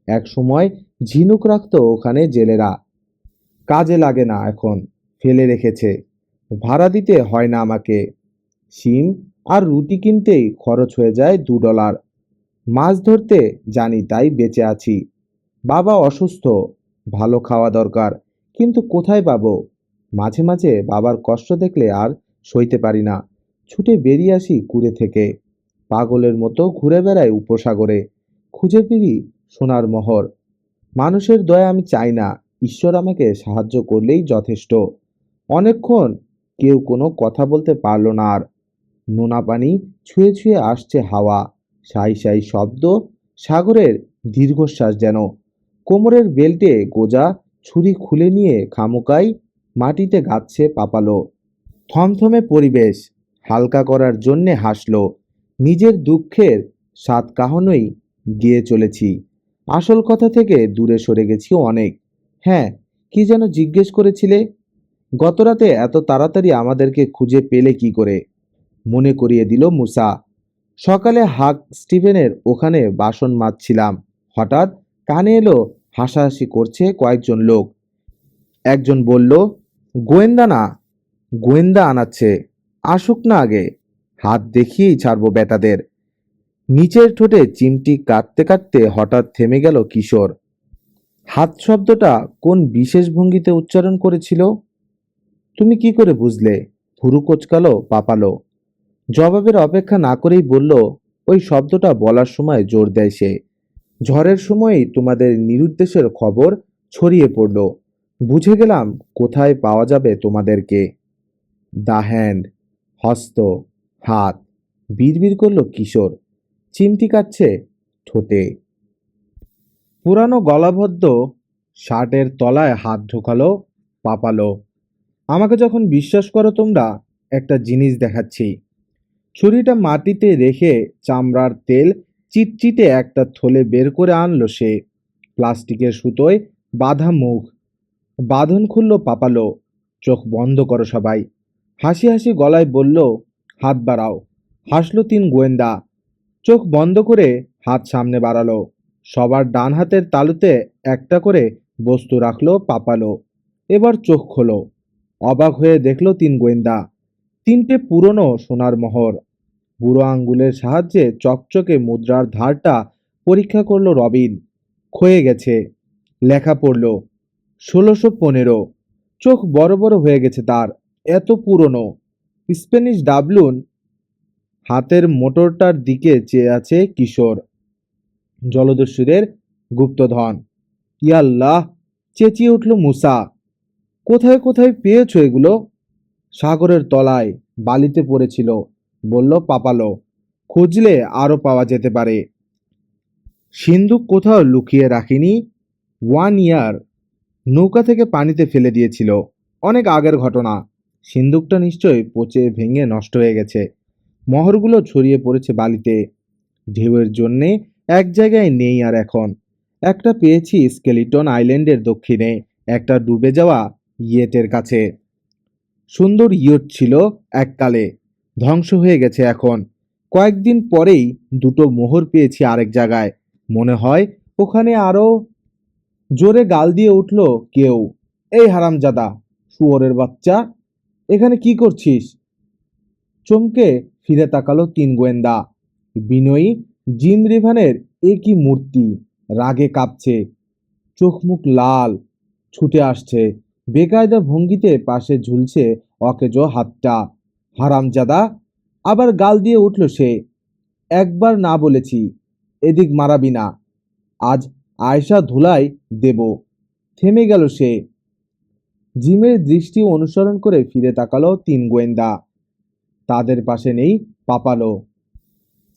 এক সময় ঝিনুক রাখতো ওখানে জেলেরা। কাজে লাগে না এখন, ফেলে রেখেছে। ভাড়া দিতে হয় না আমাকে। শিম আর রুটি কিনতেই খরচ হয়ে যায় $2। মাছ ধরতে জানি তাই বেঁচে আছি। বাবা অসুস্থ, ভালো খাওয়া দরকার, কিন্তু কোথায় পাবো? মাঝে মাঝে বাবার কষ্ট দেখলে আর সইতে পারি না। ছুটে বেরিয়ে আসি কুড়ে থেকে। পাগলের মতো ঘুরে বেড়াই উপসাগরে। খুঁজে ফিরি সোনার মোহর। মানুষের দয়া আমি চাই না, ঈশ্বর আমাকে সাহায্য করলেই যথেষ্ট। অনেকক্ষণ কেউ কোনো কথা বলতে পারল না আর। নোনা পানি ছুঁয়ে ছুঁয়ে আসছে হাওয়া। সাই সাই শব্দ, সাগরের দীর্ঘশ্বাস যেন। কোমরের বেল্টে গোজা ছুরি খুলে নিয়ে খামোকাই মাটিতে গাচ্ছে পাপালো। থমথমে পরিবেশ হালকা করার জন্যে হাসলো। নিজের দুঃখের স্বাদ কাহনই গিয়ে চলেছি। আসল কথা থেকে দূরে সরে গেছি অনেক। হ্যাঁ, কি যেন জিজ্ঞেস করেছিলে? গতরাতে এত তাড়াতাড়ি আমাদেরকে খুঁজে পেলে কি করে? মনে করিয়ে দিল মুসা। সকালে হাক স্টিভেনের ওখানে বাসন মাজছিলাম। হঠাৎ কানে এলো হাসাহাসি করছে কয়েকজন লোক। একজন বলল, গোয়েন্দা না, গোয়েন্দা আনাচ্ছে, আসুক না আগে, হাত দেখিয়েই ছাড়বো বেটাদের। নিচের ঠোঁটে চিমটি কাটতে কাটতে হঠাৎ থেমে গেল কিশোর। হাত শব্দটা কোন বিশেষ ভঙ্গিতে উচ্চারণ করেছিল? তুমি কি করে বুঝলে? ভুরু কোচকালো পাপালো। জবাবের অপেক্ষা না করেই বলল, ওই শব্দটা বলার সময় জোর দেয় সে। ঝড়ের সময়ই তোমাদের নিরুদ্দেশের খবর ছড়িয়ে পড়ল। বুঝে গেলাম কোথায় পাওয়া যাবে তোমাদেরকে। দ্য হ্যান্ড, হস্ত, হাত, বিড়বিড় করল কিশোর। চিমটি কাটছে ঠোঁটে। পুরানো গলাবদ্ধ শার্টের তলায় হাত ঢোকালো পাপালো। আমাকে যখন বিশ্বাস করো তোমরা, একটা জিনিস দেখাচ্ছি। ছুরিটা মাটিতে রেখে চামড়ার তেল চিটচিটে একটা থলে বের করে আনলো সে। প্লাস্টিকের সুতোয় বাঁধা মুখ। বাঁধন খুলল পাপালো। চোখ বন্ধ করো সবাই। হাসি হাসি গলায় বলল, হাত বাড়াও। হাসলো তিন গোয়েন্দা। চোখ বন্ধ করে হাত সামনে বাড়ালো। সবার ডান হাতের তালুতে একটা করে বস্তু রাখলো পাপালো। এবার চোখ খোলো। অবাক হয়ে দেখলো তিন গোয়েন্দা। তিনটে পুরনো সোনার মোহর। বুড়ো আঙ্গুলের সাহায্যে চকচকে মুদ্রার ধারটা পরীক্ষা করলো রবিন। ক্ষয়ে গেছে। লেখা পড়ল 1615। চোখ বড় বড় হয়ে গেছে তার, এত পুরনো। স্প্যানিশ ডাবলুন। হাতের মোটরটার দিকে চেয়ে আছে কিশোর। জলদস্যুদের গুপ্তধন। ইয়াল্লাহ, চেঁচিয়ে উঠল মুসা। কোথায় কোথায় পেয়েছো এগুলো? সাগরের তলায় বালিতে পড়েছিল, বলল পাপালো। খুঁজলে আরো পাওয়া যেতে পারে। সিন্দুক কোথাও লুকিয়ে রাখিনি। 1 ইয়ার নৌকা থেকে পানিতে ফেলে দিয়েছিল। অনেক আগের ঘটনা। সিন্দুকটা নিশ্চয়ই পচে ভেঙে নষ্ট হয়ে গেছে। মোহরগুলো ছড়িয়ে পড়েছে বালিতে। ঢেউয়ের জন্যে এক জায়গায় নেই আর এখন। একটা পেয়েছি স্কেলিটন আইল্যান্ডের দক্ষিণে, একটা ডুবে যাওয়া ইয়েটের কাছে। সুন্দর ইয়ট ছিল এককালে, ধ্বংস হয়ে গেছে এখন। কয়েকদিন পরেই দুটো মোহর পেয়েছি আরেক জায়গায়। মনে হয় ওখানে আরো। জোরে গাল দিয়ে উঠল কেউ। এই হারামজাদা, শুয়োরের বাচ্চা, এখানে কি করছিস? চমকে ফিরে তাকালো তিন গোয়েন্দা। বিনয়ী জিম রিভানের এ কি মূর্তি! রাগে কাঁপছে, চোখ মুখ লাল, ছুটে আসছে। বেকায়দা ভঙ্গিতে পাশে ঝুলছে অকেজো হাতটা। হারামজাদা, আবার গাল দিয়ে উঠল সে। একবার না বলেছি, এদিক মারাবি না, আজ আয়সা ধুলাই দেব। থেমে গেল সে। জিমের দৃষ্টি অনুসরণ করে ফিরে তাকালো তিন গোয়েন্দা। তাদের পাশে নেই পাপালো।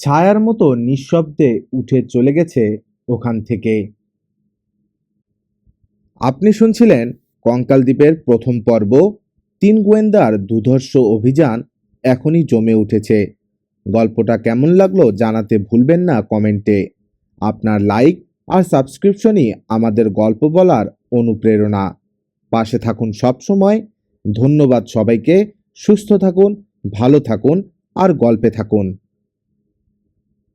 ছায়ার মতো নিঃশব্দে উঠে চলে গেছে ওখান থেকে। আপনি শুনছিলেন কঙ্কাল দ্বীপের প্রথম পর্ব। তিন গোয়েন্দার দুর্ধর্ষ অভিযান এখনই জমে উঠেছে। গল্পটা কেমন লাগলো জানাতে ভুলবেন না কমেন্টে। আপনার লাইক আর সাবস্ক্রিপশনই আমাদের গল্প বলার অনুপ্রেরণা। পাশে থাকুন সব সময়। ধন্যবাদ সবাইকে। সুস্থ থাকুন, ভালো থাকুন আর গল্পে থাকুন।